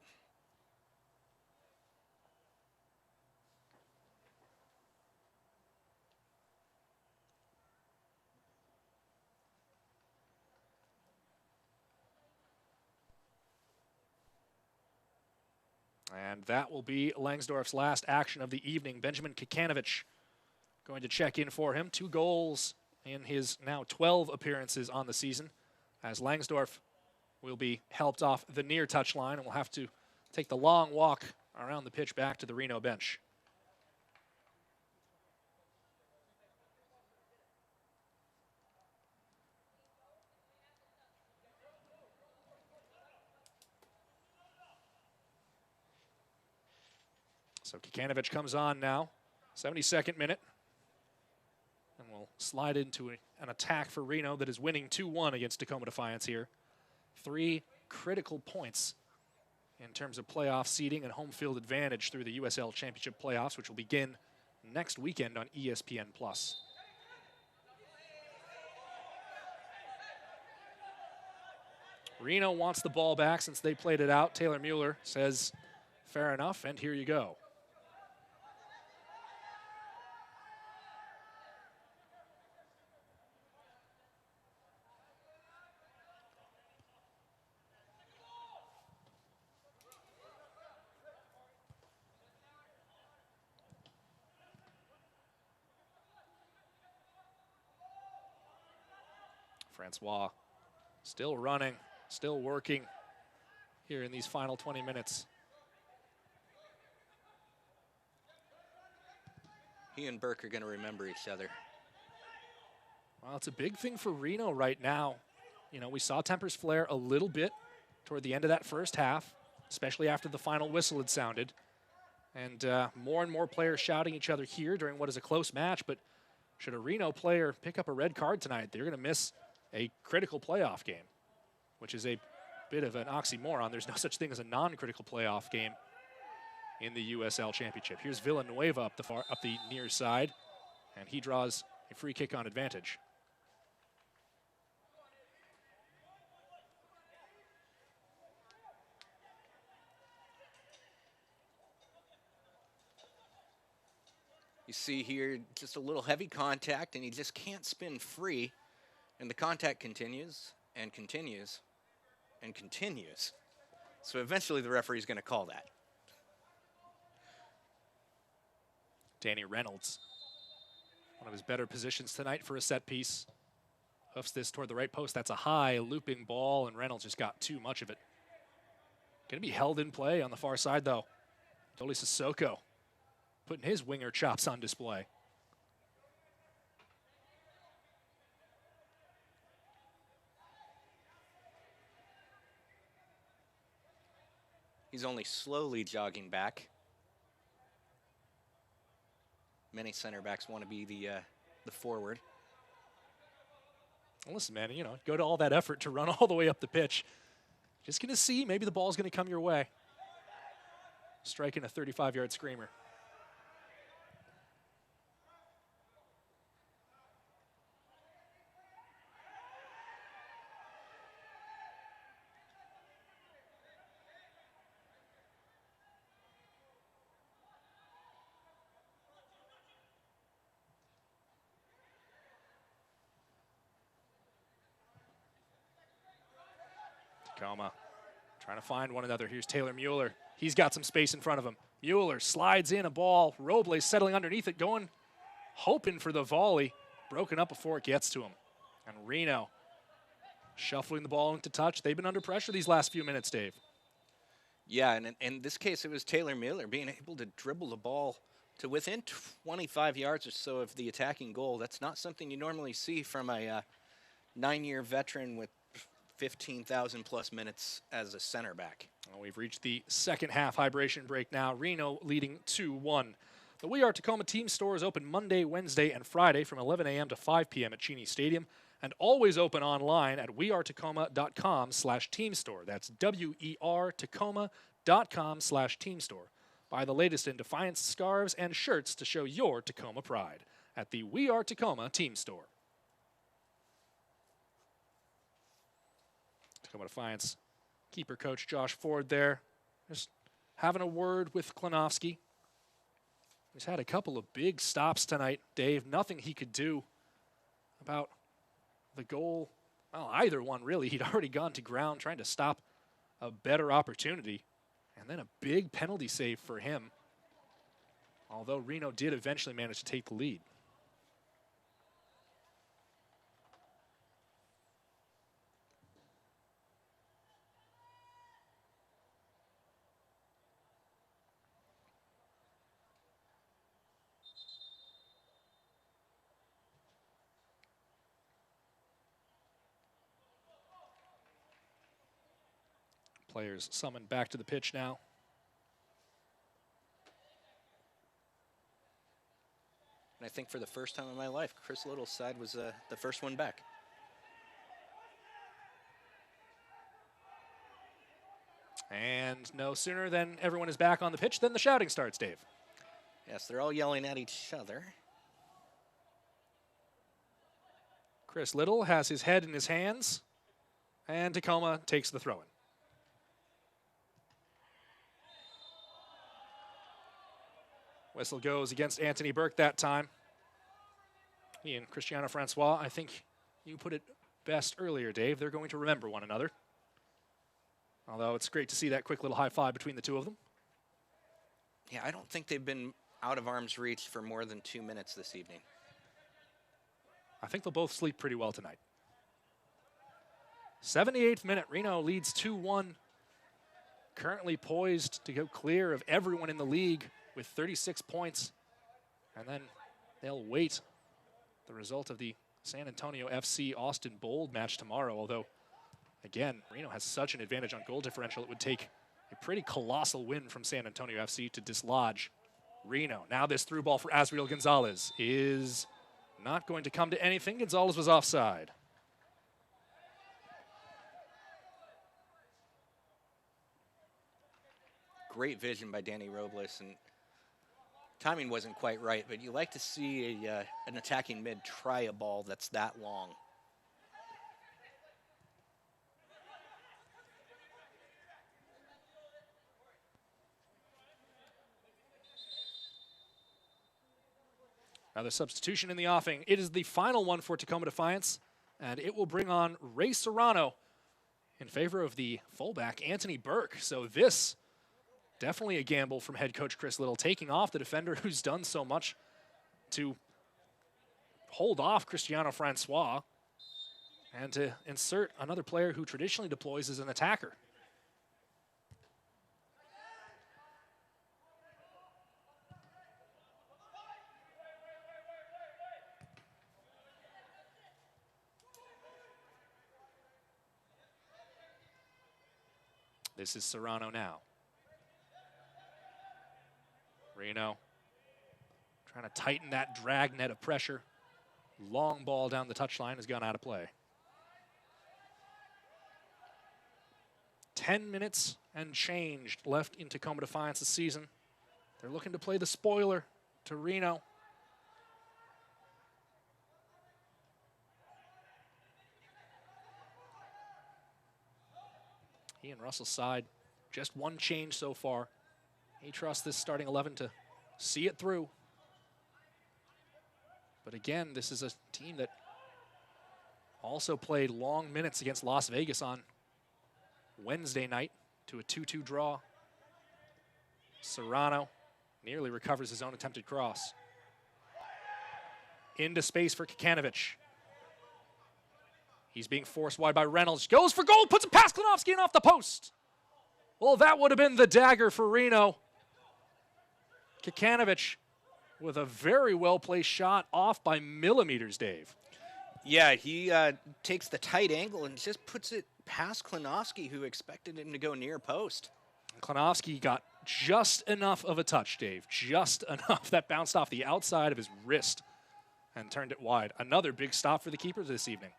And that will be Langsdorff's last action of the evening. Benjamin Kikanovich going to check in for him. 2 goals in his now 12 appearances on the season, as Langsdorff will be helped off the near touchline and will have to take the long walk around the pitch back to the Reno bench. So Kikanovich comes on now, 72nd minute. And we'll slide into an attack for Reno that is winning 2-1 against Tacoma Defiance here. 3 critical points in terms of playoff seeding and home field advantage through the USL Championship playoffs, which will begin next weekend on ESPN+. Reno wants the ball back since they played it out. Taylor Mueller says, fair enough, and here you go. Francois still running, still working here in these final 20 minutes. He and Burke are going to remember each other. Well, it's a big thing for Reno right now. You know, we saw tempers flare a little bit toward the end of that first half, especially after the final whistle had sounded. And more players shouting each other here during what is a close match. But should a Reno player pick up a red card tonight, they're going to miss a critical playoff game, which is a bit of an oxymoron. There's no such thing as a non-critical playoff game in the USL Championship. Here's Villanueva up the near side, and he draws a free kick on advantage. You see here just a little heavy contact, and he just can't spin free. And the contact continues and continues and continues. So eventually the referee's going to call that. Danny Reynolds, one of his better positions tonight for a set piece. Hoofs this toward the right post. That's a high looping ball, and Reynolds just got too much of it. Going to be held in play on the far side, though. Toli Sissoko putting his winger chops on display. He's only slowly jogging back. Many center backs want to be the forward. Well, listen, man, you know, go to all that effort to run all the way up the pitch. Just going to see, maybe the ball's going to come your way. Striking a 35-yard screamer. Tacoma trying to find one another. Here's Taylor Mueller. He's got some space in front of him. Mueller slides in a ball. Robles settling underneath it, going, hoping for the volley. Broken up before it gets to him. And Reno shuffling the ball into touch. They've been under pressure these last few minutes, Dave. Yeah, and in this case, it was Taylor Mueller being able to dribble the ball to within 25 yards or so of the attacking goal. That's not something you normally see from a 9-year veteran with 15,000 plus minutes as a center back. Well, we've reached the second half hibernation break now. Reno leading 2-1. The We Are Tacoma team store is open Monday, Wednesday, and Friday from 11 a.m. to 5 p.m. at Cheney Stadium, and always open online at wearetacoma.com/teamstore. That's weartacoma.com/teamstore. Buy the latest in Defiance scarves and shirts to show your Tacoma pride at the We Are Tacoma team store. Tacoma Defiance keeper coach Josh Ford there, just having a word with Klinowski. He's had a couple of big stops tonight, Dave. Nothing he could do about the goal. Well, either one, really. He'd already gone to ground trying to stop a better opportunity. And then a big penalty save for him. Although Reno did eventually manage to take the lead. Players summoned back to the pitch now. And I think for the first time in my life, Chris Little's side was the first one back. And no sooner than everyone is back on the pitch than the shouting starts, Dave. Yes, they're all yelling at each other. Chris Little has his head in his hands, and Tacoma takes the throw-in. Whistle goes against Anthony Burke that time. He and Cristiano Francois, I think you put it best earlier, Dave. They're going to remember one another. Although it's great to see that quick little high five between the two of them. Yeah, I don't think they've been out of arm's reach for more than 2 minutes this evening. I think they'll both sleep pretty well tonight. 78th minute, Reno leads 2-1. Currently poised to go clear of everyone in the league with 36 points. And then they'll wait the result of the San Antonio FC Austin Bold match tomorrow. Although, again, Reno has such an advantage on goal differential, it would take a pretty colossal win from San Antonio FC to dislodge Reno. Now this through ball for Asriel Gonzalez is not going to come to anything. Gonzalez was offside. Great vision by Danny Robles, and timing wasn't quite right, but you like to see an attacking mid try a ball that's that long. Another substitution in the offing. It is the final one for Tacoma Defiance, and it will bring on Ray Serrano in favor of the fullback, Anthony Burke. So this, definitely a gamble from head coach Chris Little, taking off the defender who's done so much to hold off Cristiano Francois and to insert another player who traditionally deploys as an attacker. This is Serrano now. Reno trying to tighten that drag net of pressure. Long ball down the touchline has gone out of play. 10 minutes and change left in Tacoma Defiance this season. They're looking to play the spoiler to Reno. Ian Russell's side, just one change so far. He trusts this starting 11 to see it through. But again, this is a team that also played long minutes against Las Vegas on Wednesday night to a 2-2 draw. Serrano nearly recovers his own attempted cross. Into space for Kikanovich. He's being forced wide by Reynolds. Goes for goal, puts it past Klinovsky and off the post. Well, that would have been the dagger for Reno. Kikanovich with a very well-placed shot off by millimeters, Dave. Yeah, he takes the tight angle and just puts it past Klinovsky, who expected him to go near post. Klinovsky got just enough of a touch, Dave. Just enough. That bounced off the outside of his wrist and turned it wide. Another big stop for the keepers this evening.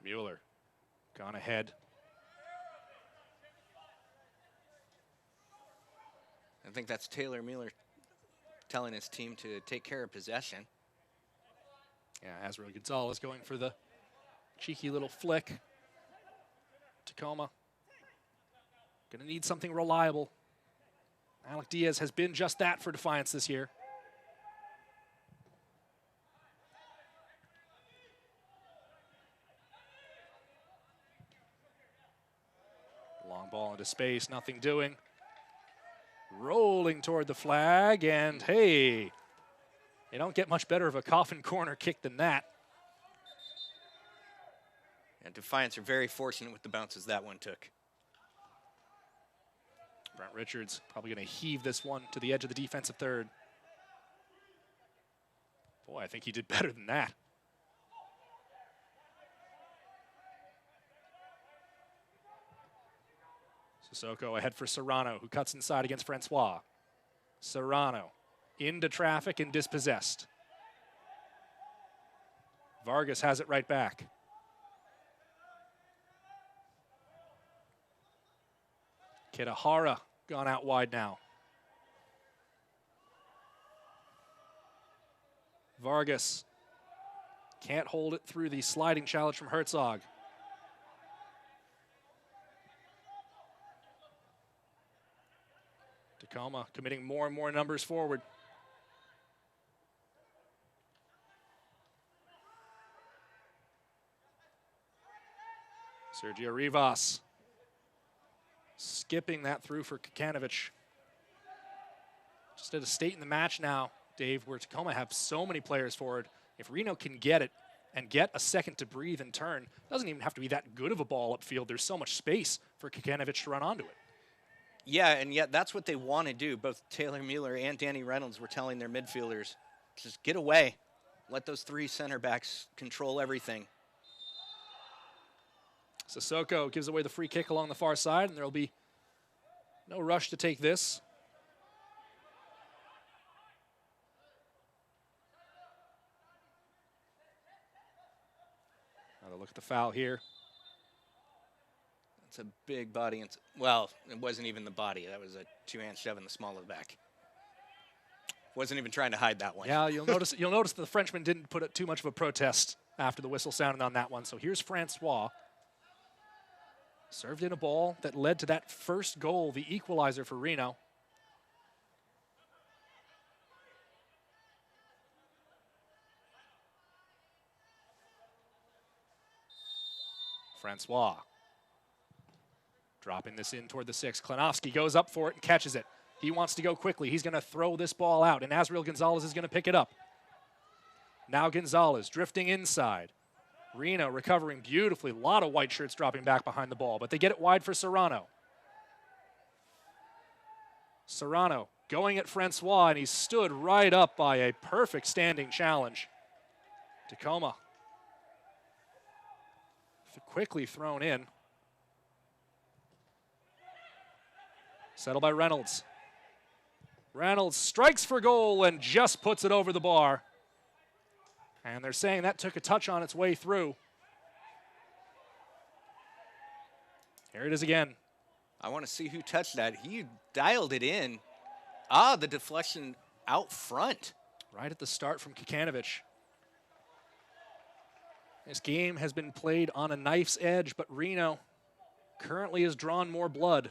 Mueller gone ahead. I think that's Taylor Mueller telling his team to take care of possession. Yeah, Asriel Gonzalez going for the cheeky little flick. Tacoma gonna need something reliable. Alec Diaz has been just that for Defiance this year. Long ball into space, nothing doing. Rolling toward the flag, and hey, you don't get much better of a coffin corner kick than that. And Defiance are very fortunate with the bounces that one took. Brent Richards probably going to heave this one to the edge of the defensive third. Boy, I think he did better than that. Sissoko ahead for Serrano, who cuts inside against Francois. Serrano into traffic and dispossessed. Vargas has it right back. Kitahara gone out wide now. Vargas can't hold it through the sliding challenge from Herzog. Tacoma committing more and more numbers forward. Sergio Rivas skipping that through for Kikanovic. Just at a state in the match now, Dave, where Tacoma have so many players forward. If Reno can get it and get a second to breathe and turn, it doesn't even have to be that good of a ball upfield. There's so much space for Kikanovic to run onto it. Yeah, and yet that's what they want to do. Both Taylor Mueller and Danny Reynolds were telling their midfielders, just get away. Let those three center backs control everything. Sissoko gives away the free kick along the far side, and there will be no rush to take this. Another look at the foul here. It's a big body. Well, it wasn't even the body. That was a two-hand shove in the small of the back. Wasn't even trying to hide that one. Yeah, you'll notice that the Frenchman didn't put up too much of a protest after the whistle sounded on that one. So here's Francois. Served in a ball that led to that first goal, the equalizer for Reno. Francois dropping this in toward the 6. Klinovsky goes up for it and catches it. He wants to go quickly. He's going to throw this ball out, and Azriel Gonzalez is going to pick it up. Now Gonzalez drifting inside. Reno recovering beautifully. A lot of white shirts dropping back behind the ball, but they get it wide for Serrano. Serrano going at Francois, and he stood right up by a perfect standing challenge. Tacoma quickly thrown in. Settled by Reynolds. Reynolds strikes for goal and just puts it over the bar. And they're saying that took a touch on its way through. Here it is again. I want to see who touched that. He dialed it in. Ah, the deflection out front. Right at the start from Kikanovic. This game has been played on a knife's edge, but Reno currently has drawn more blood.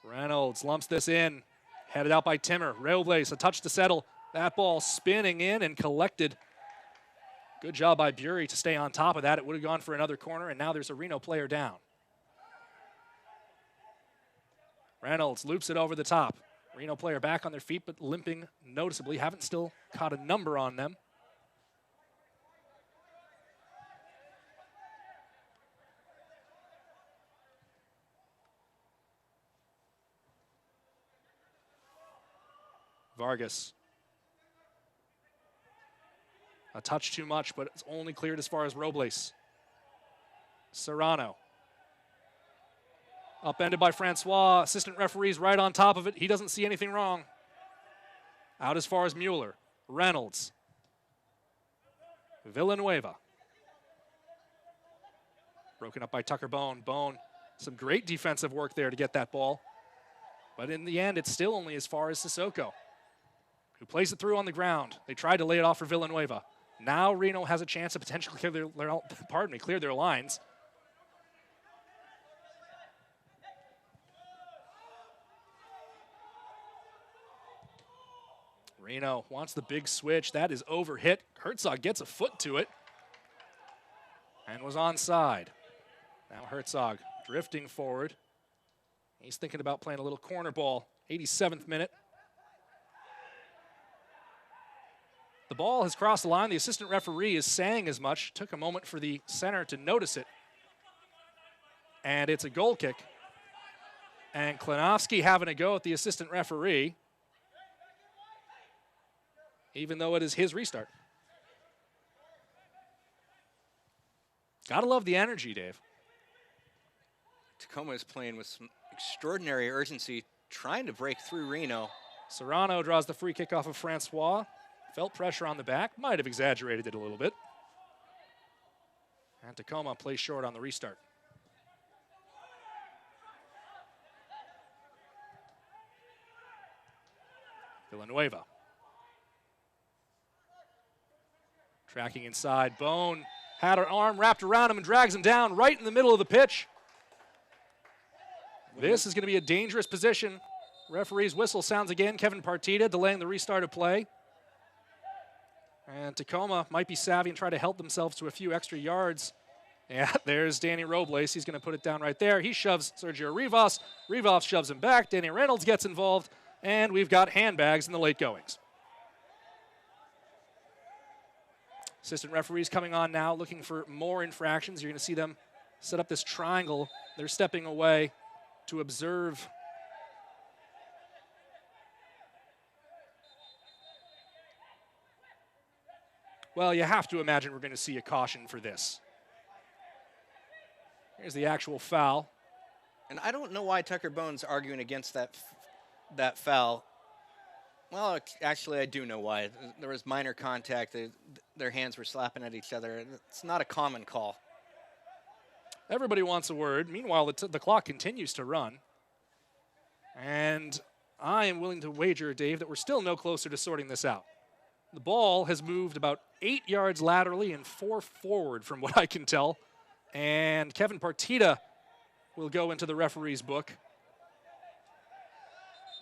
Reynolds lumps this in. Headed out by Timmer. Robles, a touch to settle. That ball spinning in and collected. Good job by Bury to stay on top of that. It would have gone for another corner, and now there's a Reno player down. Reynolds loops it over the top. Reno player back on their feet, but limping noticeably. Haven't still caught a number on them. Vargas. A touch too much, but it's only cleared as far as Robles. Serrano. Upended by Francois. Assistant referee's right on top of it. He doesn't see anything wrong. Out as far as Mueller. Reynolds. Villanueva. Broken up by Tucker Bone. Bone, some great defensive work there to get that ball. But in the end, it's still only as far as Sissoko, who plays it through on the ground. They tried to lay it off for Villanueva. Now Reno has a chance to potentially clear their lines. Reno wants the big switch. That is overhit. Herzog gets a foot to it and was onside. Now Herzog drifting forward. He's thinking about playing a little corner ball. 87th minute. The ball has crossed the line. The assistant referee is saying as much. Took a moment for the center to notice it. And it's a goal kick. And Klinovsky having a go at the assistant referee, even though it is his restart. Gotta love the energy, Dave. Tacoma is playing with some extraordinary urgency, trying to break through Reno. Serrano draws the free kick off of Francois. Felt pressure on the back, might have exaggerated it a little bit. And Tacoma plays short on the restart. Villanueva. Tracking inside, Bone had her arm wrapped around him and drags him down right in the middle of the pitch. This is going to be a dangerous position. Referee's whistle sounds again. Kevin Partita delaying the restart of play. And Tacoma might be savvy and try to help themselves to a few extra yards. Yeah, there's Danny Robles. He's going to put it down right there. He shoves Sergio Rivas. Rivas shoves him back. Danny Reynolds gets involved. And we've got handbags in the late goings. Assistant referees coming on now, looking for more infractions. You're going to see them set up this triangle. They're stepping away to observe. Well, you have to imagine we're going to see a caution for this. Here's the actual foul. And I don't know why Tucker Bone's arguing against that foul. Well, actually, I do know why. There was minor contact. Their hands were slapping at each other. It's not a common call. Everybody wants a word. Meanwhile, the clock continues to run. And I am willing to wager, Dave, that we're still no closer to sorting this out. The ball has moved about 8 yards laterally and 4 forward from what I can tell. And Kevin Partita will go into the referee's book,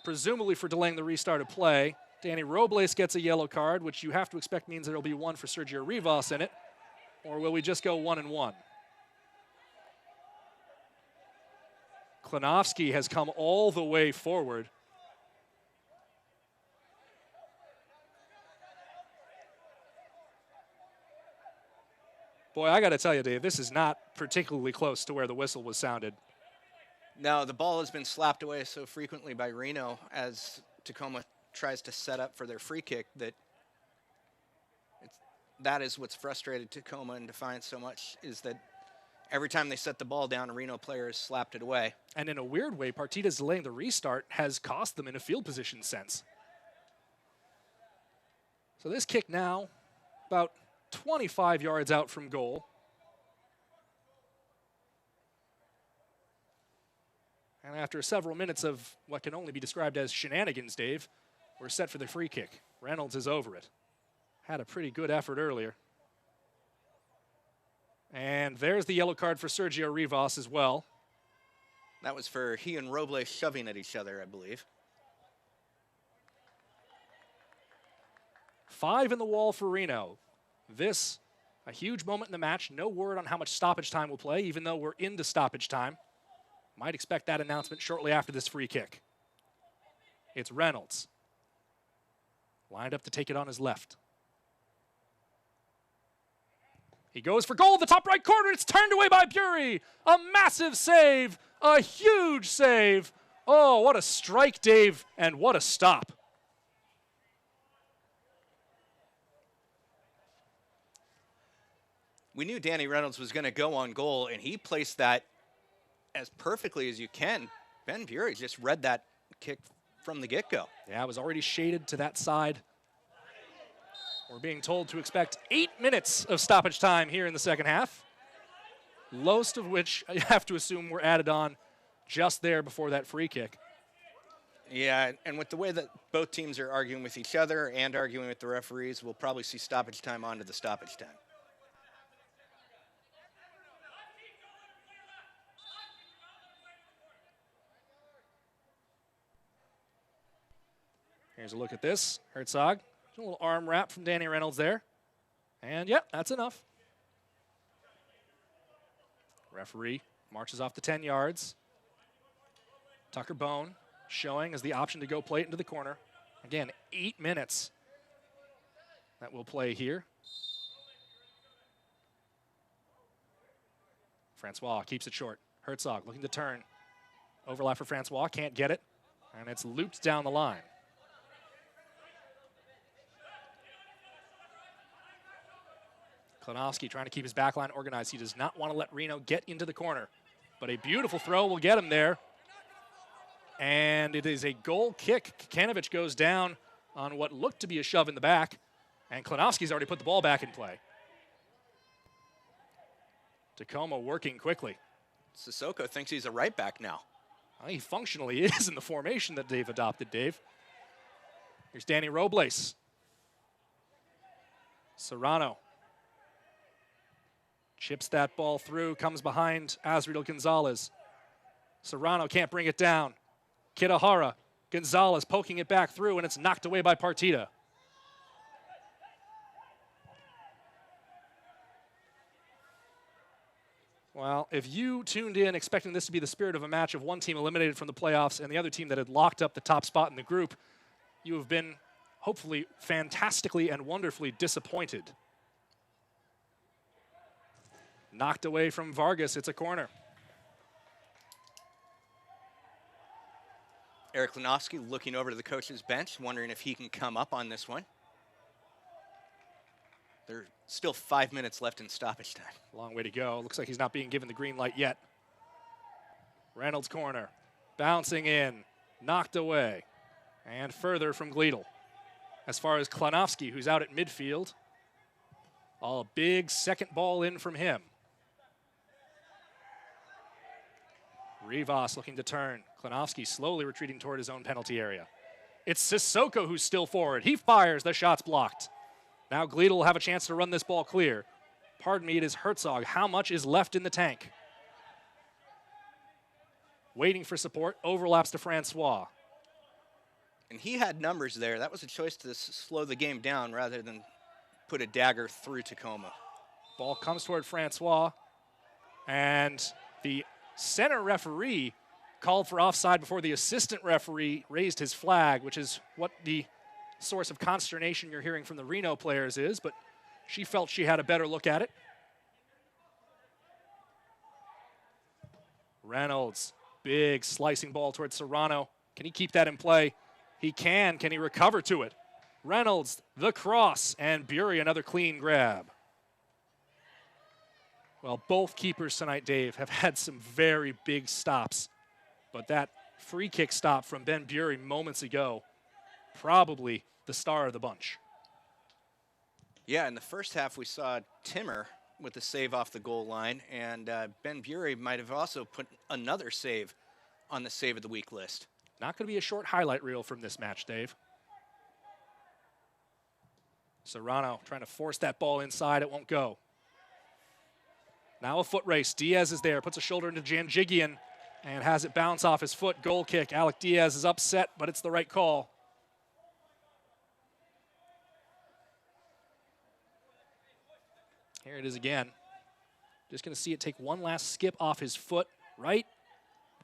presumably for delaying the restart of play. Danny Robles gets a yellow card, which you have to expect means there will be one for Sergio Rivas in it. Or will we just go 1-1? Klinovsky has come all the way forward. Boy, I got to tell you, Dave, this is not particularly close to where the whistle was sounded. No, the ball has been slapped away so frequently by Reno as Tacoma tries to set up for their free kick that is what's frustrated Tacoma and Defiance so much, is that every time they set the ball down, a Reno player has slapped it away. And in a weird way, Partita's delaying the restart has cost them in a field position sense. So this kick now, about 25 yards out from goal. And after several minutes of what can only be described as shenanigans, Dave, we're set for the free kick. Reynolds is over it. Had a pretty good effort earlier. And there's the yellow card for Sergio Rivas as well. That was for he and Robles shoving at each other, I believe. 5 in the wall for Reno. This, a huge moment in the match. No word on how much stoppage time will play, even though we're into stoppage time. Might expect that announcement shortly after this free kick. It's Reynolds. Lined up to take it on his left. He goes for goal, the top right corner. It's turned away by Bury. A massive save, a huge save. Oh, what a strike, Dave, and what a stop. We knew Danny Reynolds was going to go on goal, and he placed that as perfectly as you can. Ben Bury just read that kick from the get-go. Yeah, it was already shaded to that side. We're being told to expect 8 minutes of stoppage time here in the second half. Most of which I have to assume were added on just there before that free kick. Yeah, and with the way that both teams are arguing with each other and arguing with the referees, we'll probably see stoppage time onto the stoppage time. Here's a look at this. Herzog, a little arm wrap from Danny Reynolds there. And yep, that's enough. Referee marches off the 10 yards. Tucker Bone showing as the option to go play it into the corner. Again, 8 minutes that we'll play here. Francois keeps it short. Herzog looking to turn. Overlap for Francois, can't get it. And it's looped down the line. Klinovsky trying to keep his back line organized. He does not want to let Reno get into the corner. But a beautiful throw will get him there. And it is a goal kick. Kikanovich goes down on what looked to be a shove in the back. And Klinovsky's already put the ball back in play. Tacoma working quickly. Sissoko thinks he's a right back now. Well, he functionally is in the formation that they've adopted, Dave. Here's Danny Robles. Serrano. Chips that ball through, comes behind Azriel Gonzalez. Serrano can't bring it down. Kitahara, Gonzalez poking it back through, and it's knocked away by Partita. Well, if you tuned in expecting this to be the spirit of a match of one team eliminated from the playoffs and the other team that had locked up the top spot in the group, you have been hopefully fantastically and wonderfully disappointed. Knocked away from Vargas. It's a corner. Eric Lanofsky looking over to the coach's bench, wondering if he can come up on this one. There's still 5 minutes left in stoppage time. Long way to go. Looks like he's not being given the green light yet. Reynolds corner. Bouncing in. Knocked away. And further from Gleedle. As far as Klanowski, who's out at midfield. A big second ball in from him. Rivas looking to turn. Klanowski slowly retreating toward his own penalty area. It's Sissoko who's still forward. He fires. The shot's blocked. Now Gleedle will have a chance to run this ball clear. Pardon me, it is Herzog. How much is left in the tank? Waiting for support. Overlaps to Francois. And he had numbers there. That was a choice to slow the game down rather than put a dagger through Tacoma. Ball comes toward Francois. And the center referee called for offside before the assistant referee raised his flag, which is what the source of consternation you're hearing from the Reno players is, but she felt she had a better look at it. Reynolds, big slicing ball towards Serrano. Can he keep that in play? He can. Can he recover to it? Reynolds, the cross, and Bury another clean grab. Well, both keepers tonight, Dave, have had some very big stops, but that free kick stop from Ben Bury moments ago, probably the star of the bunch. Yeah, in the first half we saw Timmer with the save off the goal line, and Ben Bury might have also put another save on the save of the week list. Not going to be a short highlight reel from this match, Dave. Serrano trying to force that ball inside. It won't go. Now a foot race. Diaz is there, puts a shoulder into Janjigian, and has it bounce off his foot. Goal kick. Alec Diaz is upset, but it's the right call. Here it is again. Just going to see it take one last skip off his foot right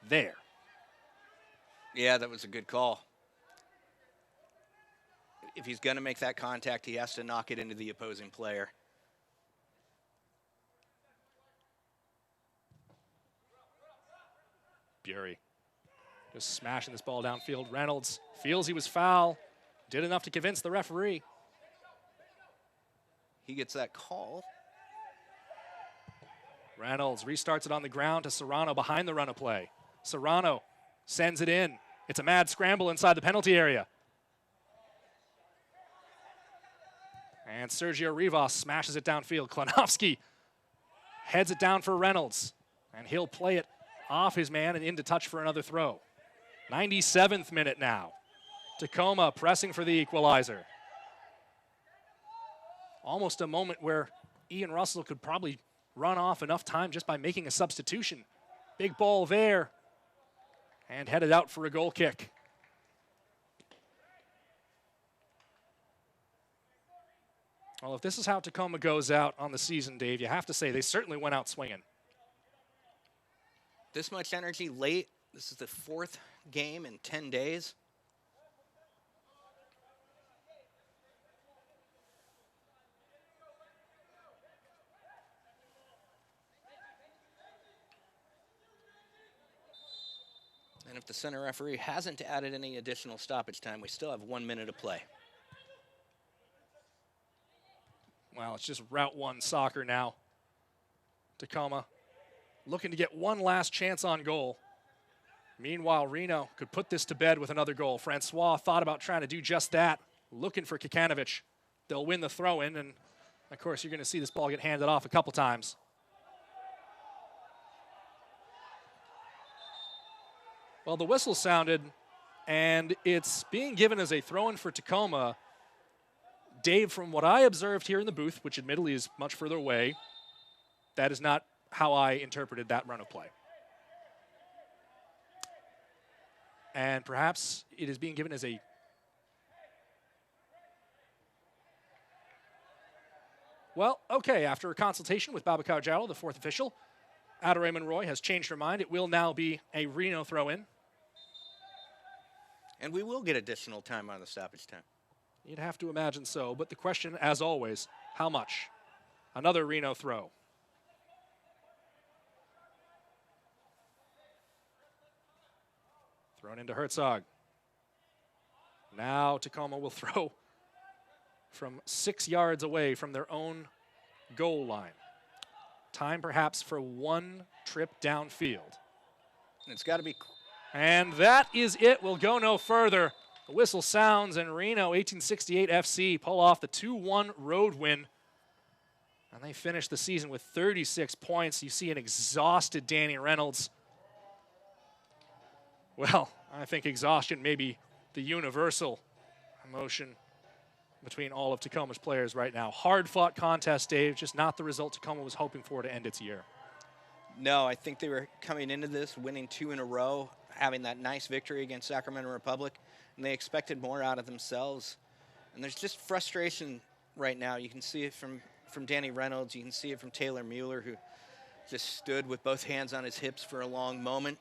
there. Yeah, that was a good call. If he's going to make that contact, he has to knock it into the opposing player. Bury just smashing this ball downfield. Reynolds feels he was foul. Did enough to convince the referee. He gets that call. Reynolds restarts it on the ground to Serrano behind the run of play. Serrano sends it in. It's a mad scramble inside the penalty area. And Sergio Rivas smashes it downfield. Klanowski heads it down for Reynolds. And he'll play it off his man and into touch for another throw. 97th minute now. Tacoma pressing for the equalizer. Almost a moment where Ian Russell could probably run off enough time just by making a substitution. Big ball there. And headed out for a goal kick. Well, if this is how Tacoma goes out on the season, Dave, you have to say they certainly went out swinging. This much energy late. This is the fourth game in 10 days. And if the center referee hasn't added any additional stoppage time, we still have 1 minute to play. Well, it's just Route 1 soccer now. Tacoma looking to get one last chance on goal. Meanwhile, Reno could put this to bed with another goal. Francois thought about trying to do just that, looking for Kikanovic. They'll win the throw-in, and of course, you're going to see this ball get handed off a couple times. Well, the whistle sounded, and it's being given as a throw-in for Tacoma. Dave, from what I observed here in the booth, which admittedly is much further away, that is not how I interpreted that run of play. And perhaps it is being given as a... Well, okay, after a consultation with Babacar Jallo, the fourth official, Adore Monroy has changed her mind. It will now be a Reno throw-in. And we will get additional time on the stoppage time. You'd have to imagine so, but the question, as always, how much? Another Reno throw. Thrown into Herzog. Now Tacoma will throw from 6 yards away from their own goal line. Time perhaps for one trip downfield. It's got to be. And that is it. We'll go no further. The whistle sounds, and Reno 1868 FC pull off the 2-1 road win. And they finish the season with 36 points. You see an exhausted Danny Reynolds. Well, I think exhaustion may be the universal emotion between all of Tacoma's players right now. Hard-fought contest, Dave, just not the result Tacoma was hoping for to end its year. No, I think they were coming into this winning 2 in a row, having that nice victory against Sacramento Republic, and they expected more out of themselves. And there's just frustration right now. You can see it from Danny Reynolds. You can see it from Taylor Mueller, who just stood with both hands on his hips for a long moment.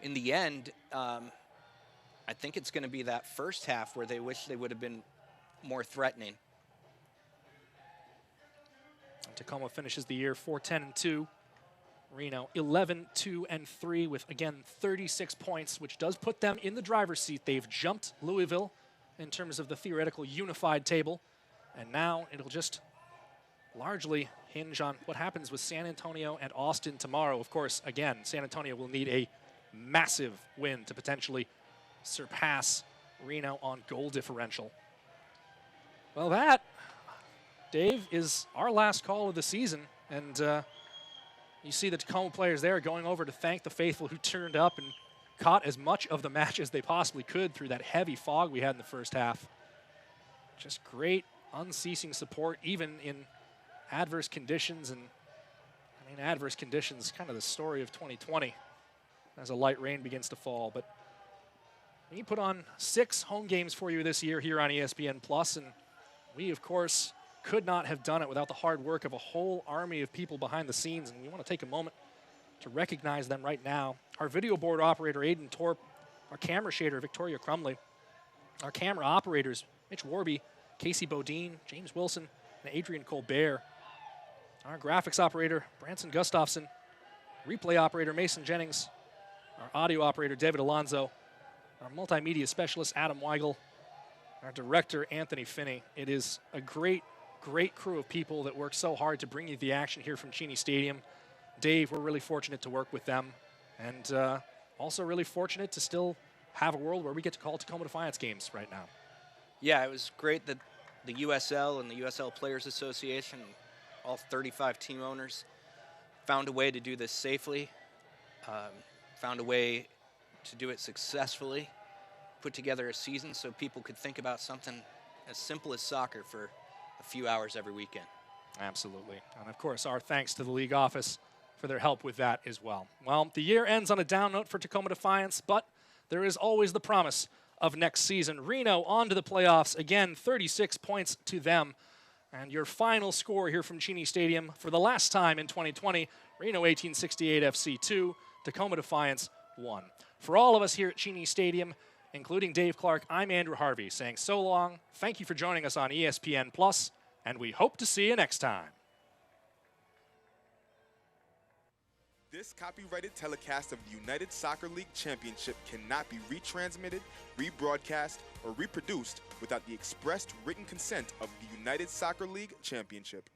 In the end, I think it's going to be that first half where they wish they would have been more threatening. And Tacoma finishes the year 4-10-2. Reno 11-2-3 with, again, 36 points, which does put them in the driver's seat. They've jumped Louisville in terms of the theoretical unified table. And now it'll just largely hinge on what happens with San Antonio and Austin tomorrow. Of course, again, San Antonio will need a massive win to potentially surpass Reno on goal differential. Well, that, Dave, is our last call of the season. And you see the Tacoma players there going over to thank the faithful who turned up and caught as much of the match as they possibly could through that heavy fog we had in the first half. Just great, unceasing support, even in adverse conditions. And I mean, adverse conditions, kind of the story of 2020 as a light rain begins to fall. But we put on 6 home games for you this year here on ESPN Plus, and we, of course, could not have done it without the hard work of a whole army of people behind the scenes, and we want to take a moment to recognize them right now. Our video board operator, Aiden Torp, our camera shader, Victoria Crumley, our camera operators, Mitch Warby, Casey Bodine, James Wilson, and Adrian Colbert, our graphics operator, Branson Gustafson, replay operator, Mason Jennings, our audio operator, David Alonzo, our multimedia specialist, Adam Weigel, our director, Anthony Finney. It is a great, great crew of people that work so hard to bring you the action here from Cheney Stadium. Dave, we're really fortunate to work with them, and also really fortunate to still have a world where we get to call Tacoma Defiance games right now. Yeah, it was great that the USL and the USL Players Association, all 35 team owners, found a way to do this safely, found a way to do it successfully, put together a season so people could think about something as simple as soccer for a few hours every weekend. Absolutely. And of course, our thanks to the league office for their help with that as well. Well, the year ends on a down note for Tacoma Defiance, but there is always the promise of next season. Reno on to the playoffs. Again, 36 points to them. And your final score here from Cheney Stadium for the last time in 2020, Reno 1868 FC 2, Tacoma Defiance 1. For all of us here at Cheney Stadium, including Dave Clark, I'm Andrew Harvey saying so long. Thank you for joining us on ESPN Plus, and we hope to see you next time. This copyrighted telecast of the United Soccer League Championship cannot be retransmitted, rebroadcast, or reproduced without the expressed written consent of the United Soccer League Championship.